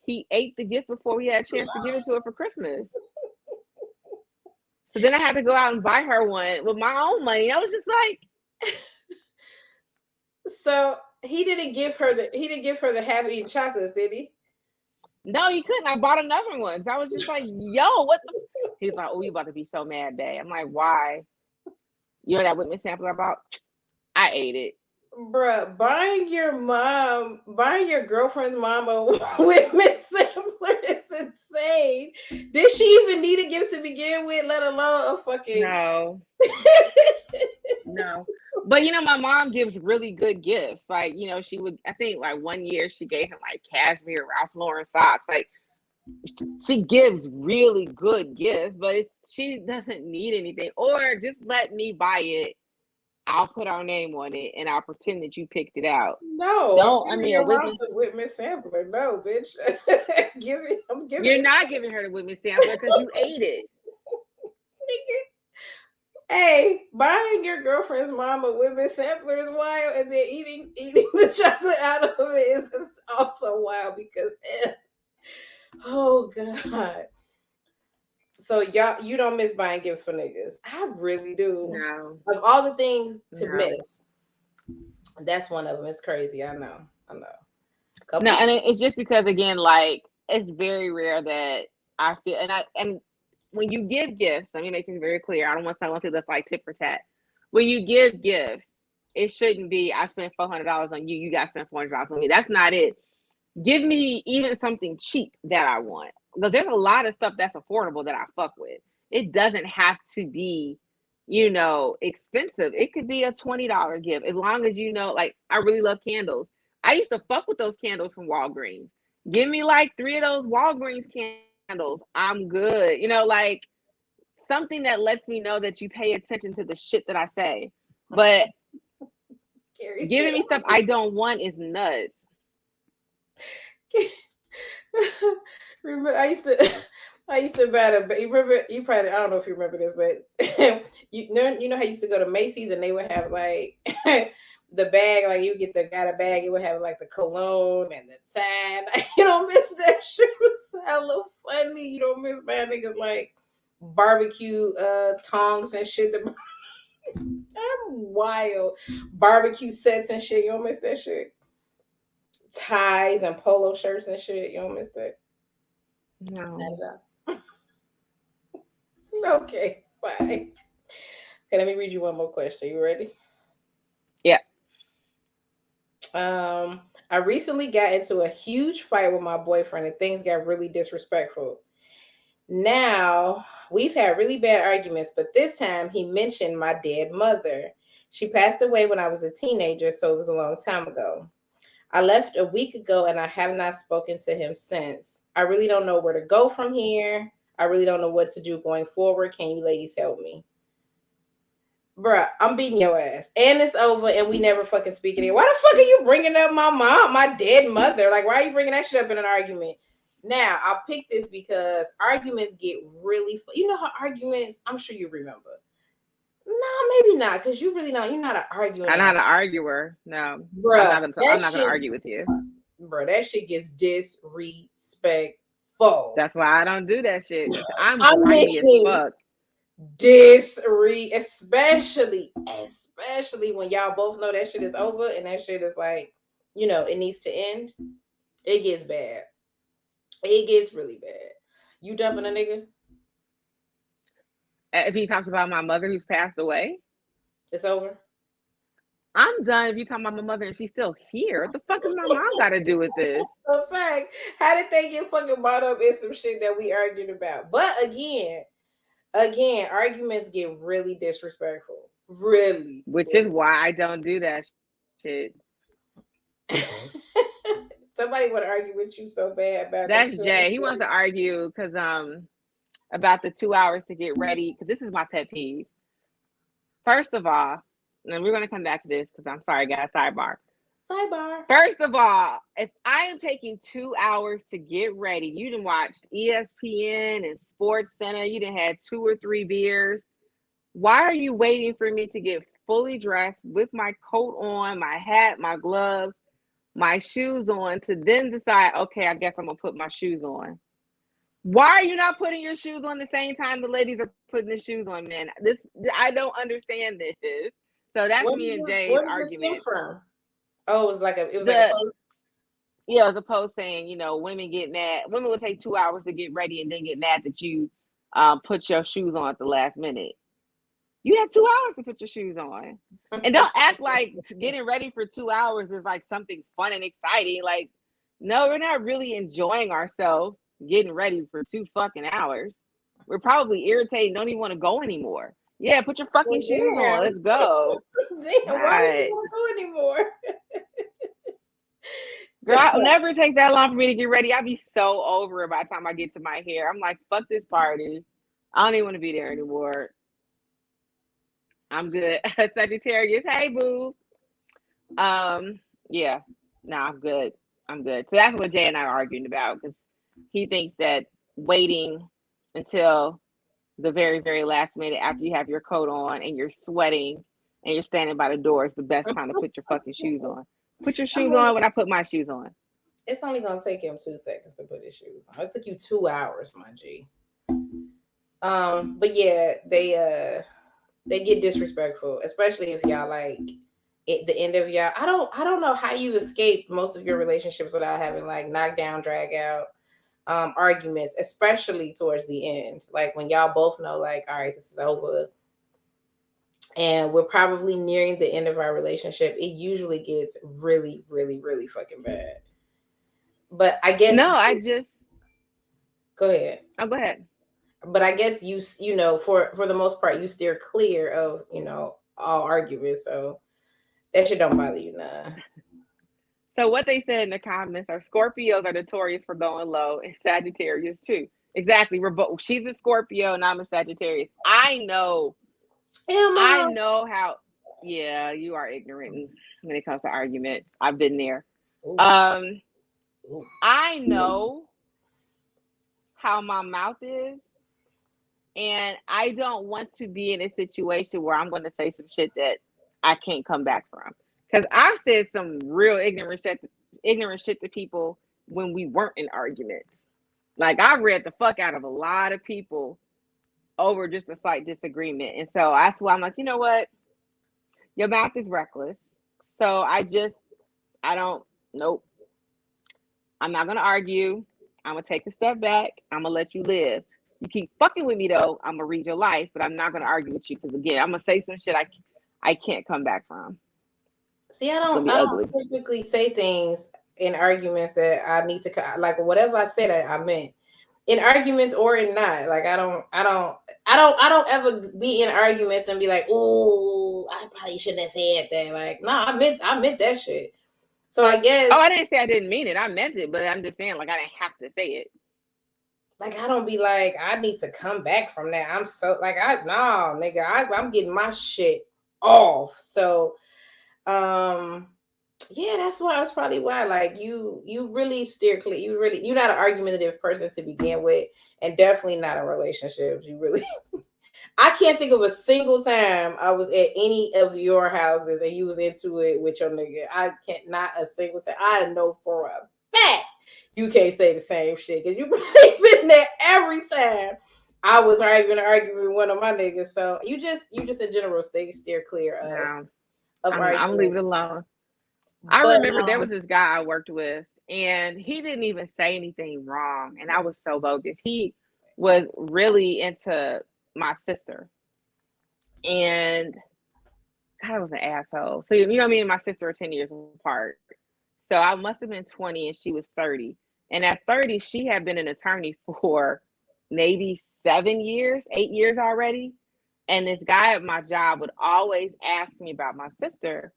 he ate the gift before we had a chance to give it to her for Christmas. So then I had to go out and buy her one with my own money. I was just like, So he didn't give her the half-eaten chocolates, did he? No, he couldn't. I bought another one. So I was just like, yo, what the? He's like, oh, you about to be so mad, babe. I'm like, why? You know that Whitman sampler I bought? I ate it. Bruh, buying your girlfriend's mom a Whitman sampler is insane. Did she even need a gift to begin with, let alone a fucking No. No. But my mom gives really good gifts. Like, she would, I think like one year she gave him like cashmere Ralph Lauren socks. Like, she gives really good gifts, but she doesn't need anything. Or just let me buy it. I'll put our name on it and I'll pretend that you picked it out. No, I'm giving your mom the Whitman sampler. No, bitch. I'm giving You're not giving her the Whitman sampler because you ate it. Hey, buying your girlfriend's mom a Whitman sampler is wild, and then eating the chocolate out of it is also wild because oh god. So y'all, you don't miss buying gifts for niggas. I really do. No. Of all the things to miss, that's one of them. It's crazy. I know. No, and it's just because, again, like, it's very rare that I feel, and when you give gifts, let me make things very clear. I don't want someone to just like tit for tat. When you give gifts, it shouldn't be, I spent $400 on you, you guys spent $400 on me. That's not it. Give me even something cheap that I want. Because there's a lot of stuff that's affordable that I fuck with. It doesn't have to be, expensive. It could be a $20 gift. As long as like, I really love candles. I used to fuck with those candles from Walgreens. Give me like 3 of those Walgreens candles. I'm good. Like something that lets me know that you pay attention to the shit that I say. But giving me stuff I don't want is nuts. Remember, I used to buy you probably, I don't know if you remember this, but you know how you used to go to Macy's and they would have like the bag, like you get got a bag, it would have like the cologne and the tan. You don't miss that shit. It was hella funny. You don't miss bad niggas like barbecue tongs and shit. I'm wild. Barbecue sets and shit. You don't miss that shit. Ties and polo shirts and shit. You don't miss that. No. Okay, fine. Okay, let me read you one more question. You ready? Yeah. I recently got into a huge fight with my boyfriend and things got really disrespectful. Now, we've had really bad arguments, but this time he mentioned my dead mother. She passed away when I was a teenager, so it was a long time ago. I left a week ago and I have not spoken to him since. I really don't know where to go from here. I really don't know what to do going forward. Can you ladies help me? Bruh, I'm beating your ass. And it's over and we never fucking speak again. Why the fuck are you bringing up my mom, my dead mother? Like, why are you bringing that shit up in an argument? Now, I'll pick this because arguments get really... You know how arguments... I'm sure you remember. No, maybe not, because you really don't. You're not an arguer. I'm not an arguer. No. Bruh, I'm not going to argue with you. Bro, that shit gets disrespectful. That's why I don't do that shit. I'm grimy as fuck. Especially when y'all both know that shit is over and that shit is like, it needs to end. It gets bad. It gets really bad. You dumping a nigga? If he talks about my mother who's passed away, it's over. I'm done if you talking about my mother and she's still here. What the fuck has my mom got to do with this? A fact. How did they get fucking brought up in some shit that we argued about? But again, arguments get really disrespectful. Really. Which is why I don't do that shit. Somebody want to argue with you so bad about that's Jay. He wants to argue because about the 2 hours to get ready, because this is my pet peeve. First of all, and we're going to come back to this because I'm sorry, guys. Sidebar. First of all, if I am taking 2 hours to get ready, you done watched ESPN and Sports Center, you done had 2 or 3 beers. Why are you waiting for me to get fully dressed with my coat on, my hat, my gloves, my shoes on to then decide, okay, I guess I'm going to put my shoes on? Why are you not putting your shoes on the same time the ladies are putting the shoes on, man? I don't understand this. So that's me and Jay's argument. From? Oh, it was like a post. Yeah, it was a post saying, women get mad. Women will take 2 hours to get ready and then get mad that you put your shoes on at the last minute. You had 2 hours to put your shoes on. And don't act like getting ready for 2 hours is like something fun and exciting. Like, no, we're not really enjoying ourselves getting ready for 2 fucking hours. We're probably irritated, don't even want to go anymore. Yeah, put your fucking shoes on. Let's go. Damn, why do you want to go anymore? Girl, I'll never take that long for me to get ready. I'll be so over it by the time I get to my hair. I'm like, fuck this party. I don't even want to be there anymore. I'm good. Sagittarius, hey boo. Yeah, no, I'm good. I'm good. So that's what Jay and I are arguing about, because he thinks that waiting until the very, very last minute after you have your coat on and you're sweating and you're standing by the door is the best time to put your fucking shoes on. Put your shoes on when I put my shoes on. It's only gonna take him 2 seconds to put his shoes on. It took you 2 hours, my G. But yeah, they get disrespectful, especially if y'all like at the end of y'all. I don't know how you escape most of your relationships without having like knockdown, drag out arguments, especially towards the end. Like when y'all both know, like, all right, this is over. And we're probably nearing the end of our relationship. It usually gets really, really, really fucking bad. But I guess go ahead. Oh, go ahead. But I guess you know for the most part you steer clear of all arguments, so that shit don't bother you none. So what they said in the comments are Scorpios are notorious for going low, and Sagittarius too. Exactly. We're both. She's a Scorpio and I'm a Sagittarius. I know how. Yeah, you are ignorant when it comes to arguments. I've been there. Ooh. I know how my mouth is, and I don't want to be in a situation where I'm going to say some shit that I can't come back from. Because I've said some real ignorant shit to people when we weren't in arguments. Like, I read the fuck out of a lot of people over just a slight disagreement. And so that's why I'm like, you know what? Your mouth is reckless. So nope. I'm not going to argue. I'm going to take a step back. I'm going to let you live. You keep fucking with me, though, I'm going to read your life, but I'm not going to argue with you because, again, I'm going to say some shit I can't come back from. See, I don't typically say things in arguments that I need to, like, whatever I said, I meant. In arguments or in not, like I don't ever be in arguments and be like, oh, I probably shouldn't have said that. Like, no, I meant that shit. So I guess. Oh, I didn't say I didn't mean it. I meant it, but I'm just saying, like, I didn't have to say it. Like, I don't be like, I need to come back from that. I'm so like, nigga, I'm getting my shit off. So, yeah, that's why it's probably why, like, you really steer clear. You're not an argumentative person to begin with, and definitely not in relationships. You really, I can't think of a single time I was at any of your houses and you was into it with your nigga. I can't, not a single time. I know for a fact you can't say the same shit because you probably been there every time I was having an argument with one of my niggas. So you just in general steer clear of arguments. I'm leave it alone. I remember there was this guy I worked with, and he didn't even say anything wrong, and I was so bogus. He was really into my sister, and God, I was an asshole. So you know, me and my sister are 10 years apart. So I must have been 20 and she was 30. And at 30, she had been an attorney for maybe 7 years, 8 years already. And this guy at my job would always ask me about my sister.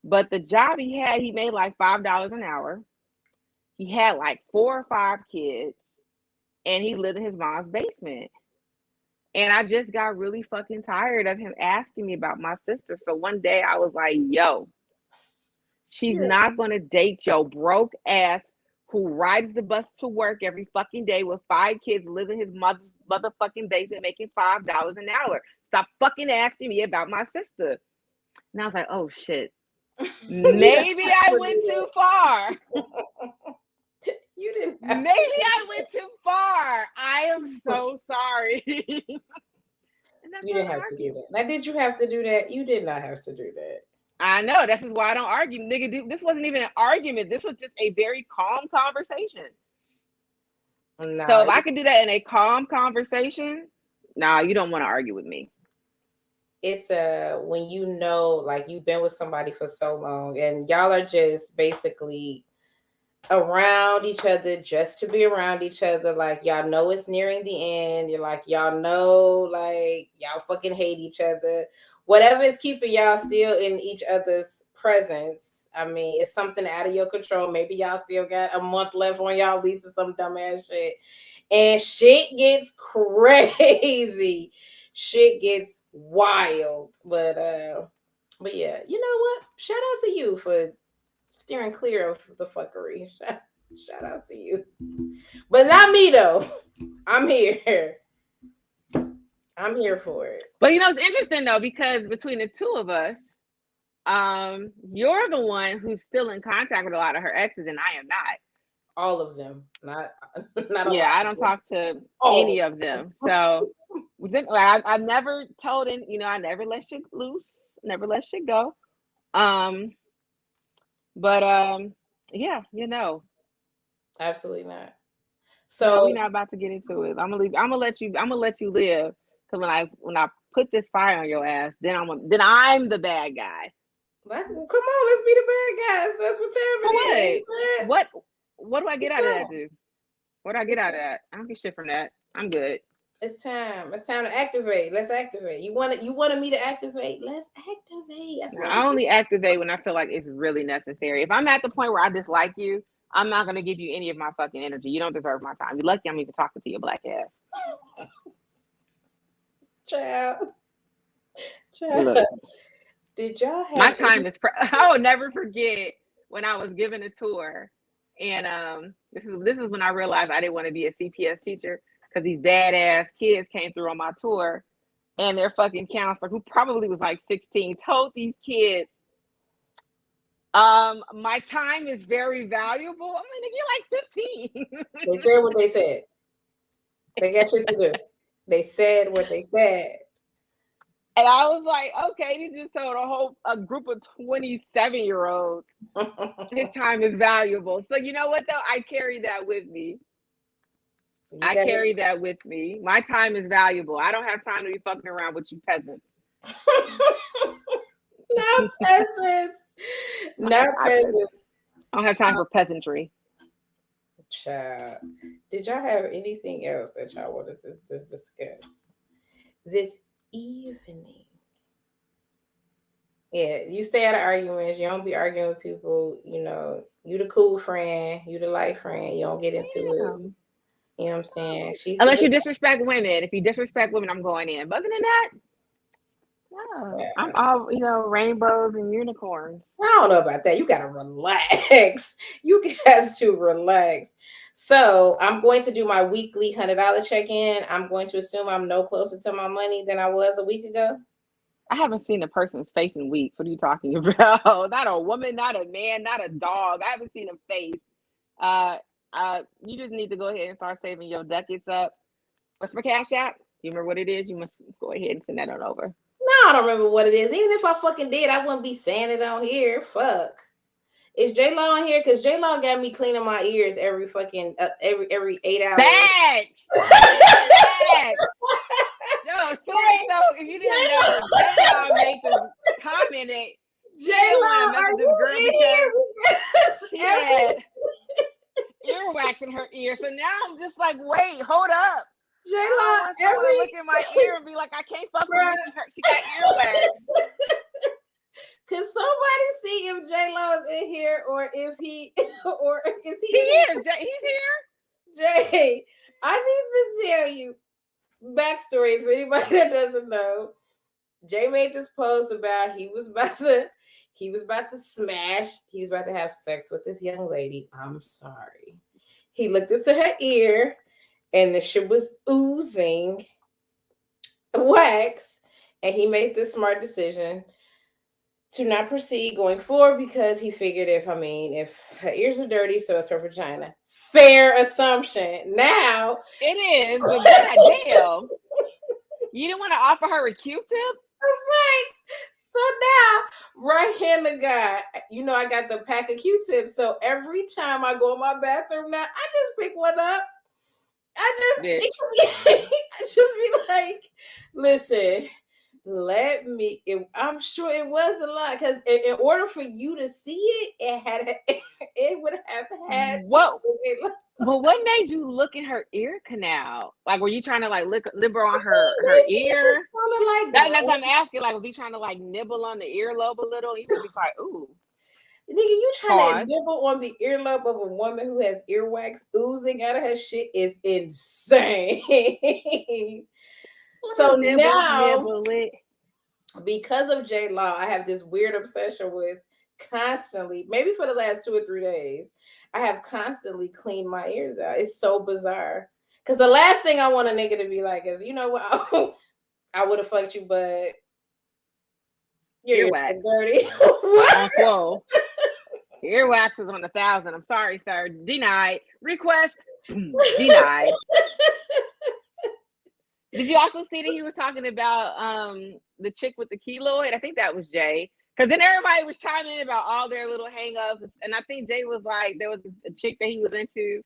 But the job he had, he made like $5 an hour. He had like 4 or 5 kids. And he lived in his mom's basement. And I just got really fucking tired of him asking me about my sister. So one day I was like, yo, she's not going to date your broke ass who rides the bus to work every fucking day with 5 kids, lives in his motherfucking basement, making $5 an hour. Stop fucking asking me about my sister. And I was like, oh shit. Maybe I went too far. You didn't. Maybe I went too far. I am so sorry. You didn't have to do that. Now, did you have to do that? You did not have to do that. I know. This is why I don't argue, nigga. Dude, this wasn't even an argument. This was just a very calm conversation. Nah, so if I can do that in a calm conversation, nah, you don't want to argue with me. It's when you know, like, you've been with somebody for so long and y'all are just basically around each other just to be around each other. Like, y'all know it's nearing the end. You're like, y'all know, like, y'all fucking hate each other. Whatever is keeping y'all still in each other's presence. I mean, it's something out of your control. Maybe y'all still got a month left on y'all lease or some dumbass shit. And shit gets crazy. Shit gets wild. But yeah, you know what? Shout out to you for steering clear of the fuckery. Shout out to you. But not me though. I'm here. I'm here for it. But you know, it's interesting though, because between the two of us, you're the one who's still in contact with a lot of her exes, and I am not. All of them. Not yeah, I don't talk to any of them. So I've never told him, you know, I never let shit loose, never let shit go. But yeah, you know. Absolutely not. So So we're not about to get into it. I'm gonna let you live. Cause when I put this fire on your ass, then I'm the bad guy. like, come on, let's be the bad guys. That's what's happening. What do I get out of that, dude? What do I get out of that? I don't get shit from that. I'm good. It's time. It's time to activate. Let's activate. You wanted me to activate? Let's activate. That's I only activate when I feel like it's really necessary. If I'm at the point where I dislike you, I'm not gonna give you any of my fucking energy. You don't deserve my time. You're lucky I'm even talking to your black ass. Child. Look, did y'all have my time is I will never forget when I was given a tour, and this is when I realized I didn't want to be a CPS teacher, because these badass kids came through on my tour, and their fucking counselor, who probably was like 16, told these kids, my time is very valuable. I'm like, you're like 15. They said what they said. They got shit to do. They said what they said. And I was like, okay, they just told a group of 27-year-olds his time is valuable. So you know what though? I carry that with me. I carry that with me. My time is valuable. I don't have time to be fucking around with you peasants. Not peasants. Not peasants. I don't have time for peasantry. Child. Did y'all have anything else that y'all wanted to discuss this evening? Yeah, you stay out of arguments. You don't be arguing with people. You know, you the cool friend. You the light friend. You don't get into it. You know what I'm saying? Unless you disrespect women. If you disrespect women, I'm going in. But other than that, no. Yeah. I'm all, you know, rainbows and unicorns. I don't know about that. You gotta relax. You guys to relax. So I'm going to do my weekly $100 check-in. I'm going to assume I'm no closer to my money than I was a week ago. I haven't seen a person's face in weeks. What are you talking about? Not a woman, not a man, not a dog. I haven't seen a face. You just need to go ahead and start saving your ducats up. What's my Cash App? You remember what it is? You must go ahead and send that on over. No, I don't remember what it is. Even if I fucking did, I wouldn't be saying it on here. Fuck. Is J-Law on here? Because J-Law got me cleaning my ears every fucking every 8 hours. Facts. No, so if you didn't know, J-Law made this comment that J-Law, are you in here? She had earwax in her ear. So now I'm just like, wait, hold up. J-Law, every look in my ear and be like, I can't fuck with her. She got earwax. Could somebody see if J-Law is in here, or if he, or is he? He is. He's here. Jay, I need to tell you backstory for anybody that doesn't know. Jay made this post about he was about to smash. He was about to have sex with this young lady. I'm sorry. He looked into her ear, and the shit was oozing wax, and he made this smart decision to not proceed going forward, because he figured if her ears are dirty, so it's her vagina. Fair assumption. Now it is, but goddamn, you didn't want to offer her a Q-tip? Right. So now, right-handed guy, you know, I got the pack of Q-tips. So every time I go in my bathroom now, I just pick one up. Bitch. I just be like, listen, I'm sure it was a lot because in order for you to see it, it would have had What? to. Well, what made you look in her ear canal? Like, were you trying to like nibble on her ear? That's what I'm asking. Like, was he trying to like nibble on the earlobe a little? You could be like, ooh. Nigga, you trying Pause. to nibble on the earlobe of a woman who has earwax oozing out of her shit is insane. So now, nibble it. because of J Law, I have this weird obsession with constantly, maybe for the last 2 or 3 days, I have constantly cleaned my ears out. It's so bizarre. Because the last thing I want a nigga to be like is, you know what? I would have fucked you, but your ears Earwax. are dirty. On swole. Earwax is on 1,000. I'm sorry, sir. Denied. Request. Denied. Did you also see that he was talking about the chick with the keloid? I think that was Jay. Because then everybody was chiming in about all their little hang-ups. And I think Jay was like, there was a chick that he was into,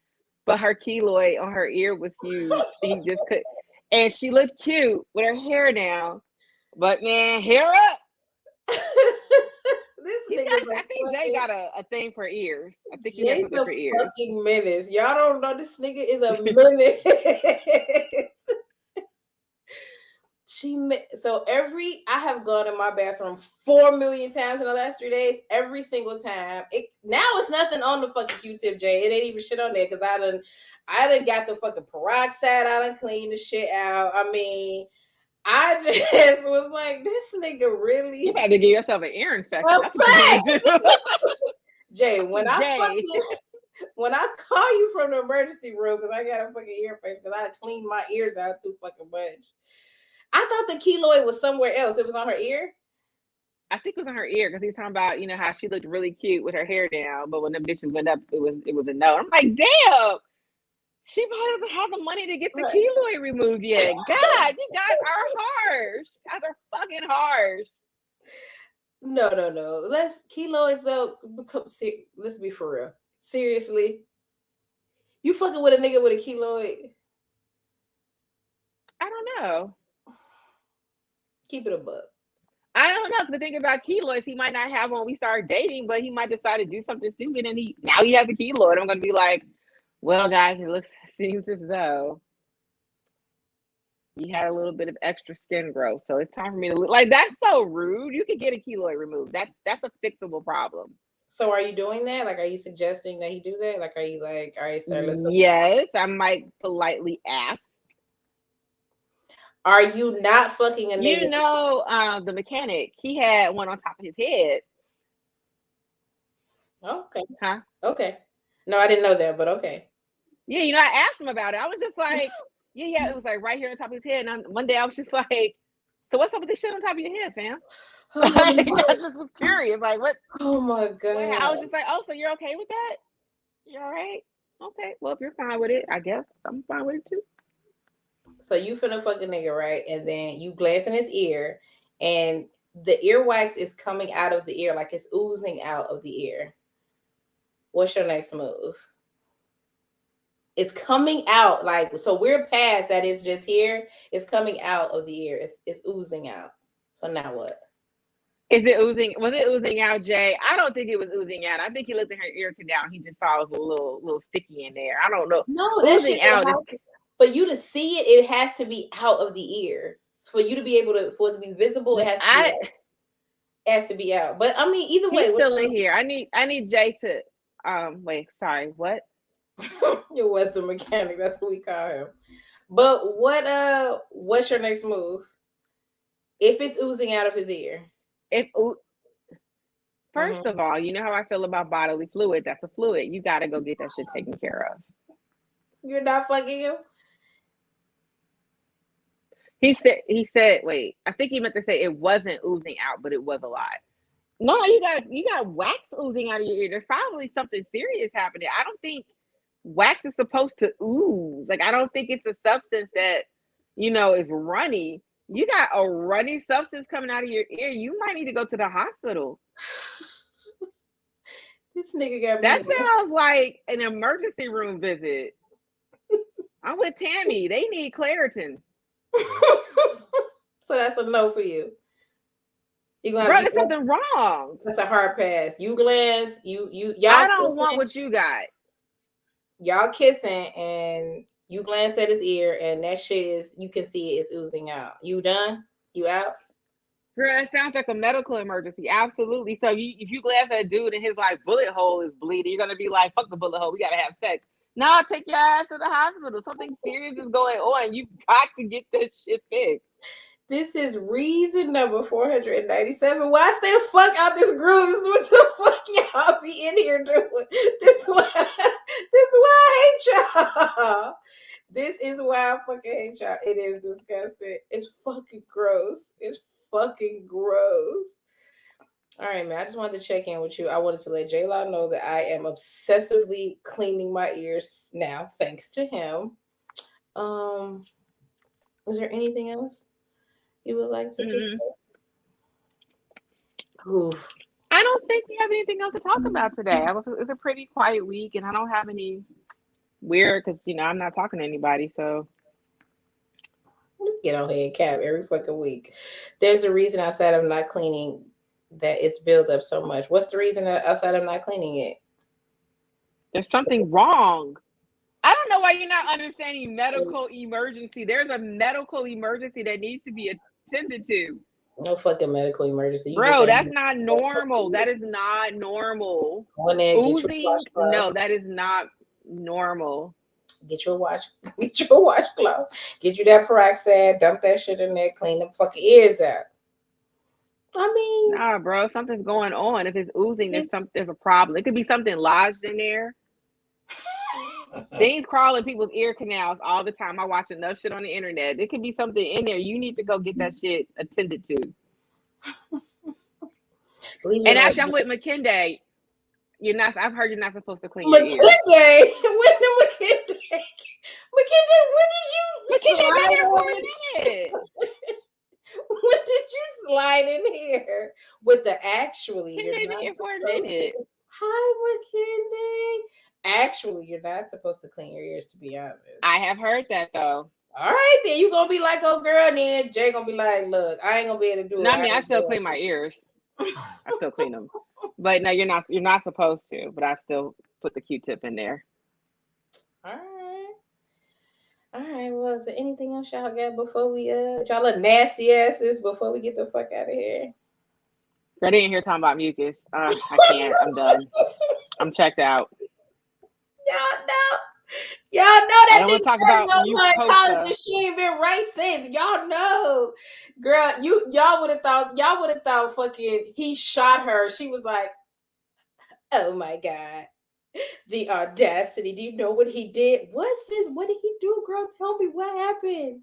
but her keloid on her ear was huge. He just could. And she looked cute with her hair down. But man, hair up. I think Jay got a thing for ears. I think he has something for ears. Fucking menace. Y'all don't know this nigga is a menace. I have gone in my bathroom 4 million times in the last 3 days. Every single time. Now it's nothing on the fucking Q-tip, Jay. It ain't even shit on there because I done got the fucking peroxide. I done cleaned the shit out. I mean, I just was like, this nigga really. You had to give yourself an ear infection. Jay, when I call you from the emergency room because I got a fucking ear infection because I cleaned my ears out too fucking much. I thought the keloid was somewhere else. It was on her ear. I think it was on her ear because he was talking about, you know, how she looked really cute with her hair down, but when the bitches went up, it was a no. I'm like, damn. She probably doesn't have the money to get the keloid removed yet. God, you guys are harsh. You guys are fucking harsh. No. Keloids though. Let's be for real. Seriously, you fucking with a nigga with a keloid? I don't know. Keep it a buck. I don't know. The thing about keloids, he might not have when we start dating, but he might decide to do something stupid, and now he has a keloid. I'm gonna be like, well, guys, seems as though you had a little bit of extra skin growth, so it's time for me to look. Like, that's so rude. You could get a keloid removed. That's a fixable problem. So are you doing that? Like, are you suggesting that he do that? Like, are you like, all right, sir, let's go. Yes, I might politely ask. Are you not fucking a nigga? You know, the mechanic, he had one on top of his head. Okay. Huh? Okay. No, I didn't know that, but okay. Yeah, you know, I asked him about it. I was just like, yeah, it was like right here on top of his head. And one day I was just like, so what's up with this shit on top of your head, fam? I just was curious. Like, what? Oh my God. I was just like, oh, so you're okay with that? You all right? Okay. Well, if you're fine with it, I guess I'm fine with it too. So you finna fuck a nigga, right? And then you glance in his ear and the earwax is coming out of the ear, like it's oozing out of the ear. What's your next move? It's coming out, like, so we're past that it's just here. It's coming out of the ear. It's oozing out. So now what? Is it oozing? Was it oozing out, Jay? I don't think it was oozing out. I think he looked at her ear canal. He just saw it was a little sticky in there. I don't know. No, oozing out. For you to see it, it has to be out of the ear. For you to be able to, for it to be visible, it has to be out. But I mean, either way, he's still in here. I need Jay to wait. Sorry, what? It was the mechanic. That's what we call him. But what's your next move? If it's oozing out of his ear. First of all, you know how I feel about bodily fluid. That's a fluid. You got to go get that shit taken care of. You're not fucking him? He said, wait, I think he meant to say it wasn't oozing out, but it was a lot. No, you got wax oozing out of your ear. There's probably something serious happening. I don't think wax is supposed to ooze. Like, I don't think it's a substance that, you know, is runny. You got a runny substance coming out of your ear. You might need to go to the hospital. This nigga got me. That sounds like an emergency room visit. I'm with Tammy. They need Claritin. So that's a no for you. Bro, there's something wrong. That's a hard pass. You glance, y'all. I don't want what you got. Y'all kissing and you glance at his ear and that shit is, you can see it's oozing out. You done? You out? Girl, it sounds like a medical emergency. Absolutely. So if you glance at a dude and his like bullet hole is bleeding, you're gonna be like, fuck the bullet hole, we gotta have sex. No, take your ass to the hospital. Something serious is going on. You've got to get this shit fixed. This is reason number 497. Why I stay the fuck out this groove? This is what the fuck y'all be in here doing. This is why I hate y'all. This is why I fucking hate y'all. It is disgusting. It's fucking gross. It's fucking gross. All right, man. I just wanted to check in with you. I wanted to let J-Law know that I am obsessively cleaning my ears now, thanks to him. Is there anything else you would like to discuss? Oof. I don't think we have anything else to talk about today. It's a pretty quiet week, and I don't have any weird because I'm not talking to anybody. So get on here and cap every fucking week. There's a reason outside of not cleaning that it's built up so much. What's the reason outside of not cleaning it? There's something wrong. I don't know why you're not understanding medical emergency. There's a medical emergency that needs to be attended to. No fucking medical emergency. Bro, that's not normal. That is not normal. Oozing? No, that is not normal. Get your washcloth. Get you that peroxide. Dump that shit in there. Clean the fucking ears out. I mean, nah, bro, something's going on. If it's oozing, there's a problem. It could be something lodged in there. Things crawl in people's ear canals all the time. I watch enough shit on the internet. There could be something in there. You need to go get that shit attended to. And actually, I'm with McKinday. I've heard you're not supposed to clean your ears. McKinday? McKinday, when did you slide in for a minute? When did you slide in here with the actually? You're not here for a minute. Hi, McKinday. Actually, you're not supposed to clean your ears, to be honest. I have heard that though. All right, then you gonna be like, oh girl, and then Jay gonna be like, look, I ain't gonna be able to do it. No, I mean, I still clean my ears. I still clean them. But no, you're not supposed to, but I still put the Q-tip in there. All right. Well, is there anything else y'all got before we y'all look nasty asses before we get the fuck out of here? I didn't hear talking about mucus. I can't. I'm done. I'm checked out. Y'all know that. I don't want to talk about college. She ain't been right since. Y'all know, girl. Y'all would have thought fucking he shot her. She was like, oh my god, the audacity. Do you know what he did? What's this? What did he do, girl? Tell me what happened.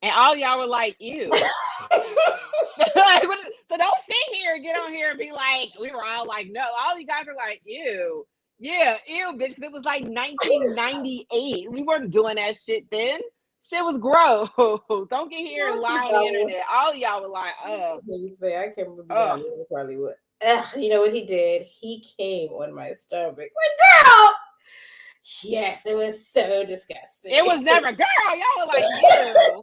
And all y'all were like, ew. So don't sit here and get on here and be like, we were all like, no. All you guys are like, ew. Yeah, ew, bitch. It was like 1998. We weren't doing that shit then. Shit was gross. Don't get here and lie on the internet. All y'all were like, You say I can't remember. Probably would. You know what he did? He came on my stomach. Like, girl. Yes, it was so disgusting. It was never, girl. Y'all were like, ew.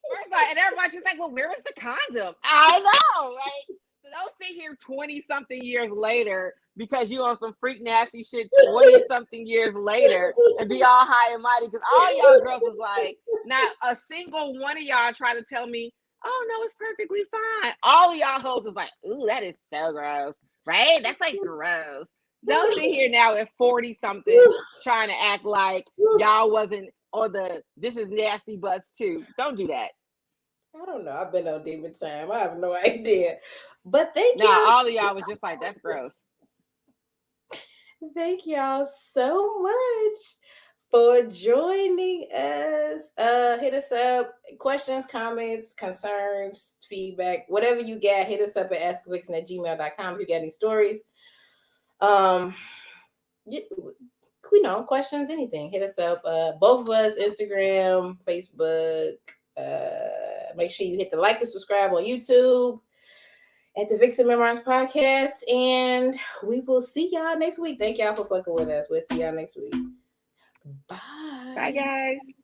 First like, and everybody's just like, well, where was the condom? I know, right? So don't sit here 20-something years later because you on some freak nasty shit 20-something years later and be all high and mighty because all y'all girls was like, not a single one of y'all try to tell me, oh no, it's perfectly fine. All of y'all hoes was like, ooh, that is so gross, right? That's like gross. Don't sit here now at 40-something trying to act like y'all wasn't on the this is nasty bus too. Don't do that. I don't know. I've been on demon time. I have no idea. But thank you. All of y'all was just like, that's gross. Thank y'all so much for joining us. Hit us up. Questions, comments, concerns, feedback, whatever you got, hit us up at askvixen@gmail.com if you got any stories. Questions, anything. Hit us up. Both of us, Instagram, Facebook, Make sure you hit the like and subscribe on YouTube at the Vixen Memoirs podcast, and we will see y'all next week. Thank y'all for fucking with us. We'll see y'all next week. Bye. Bye, guys.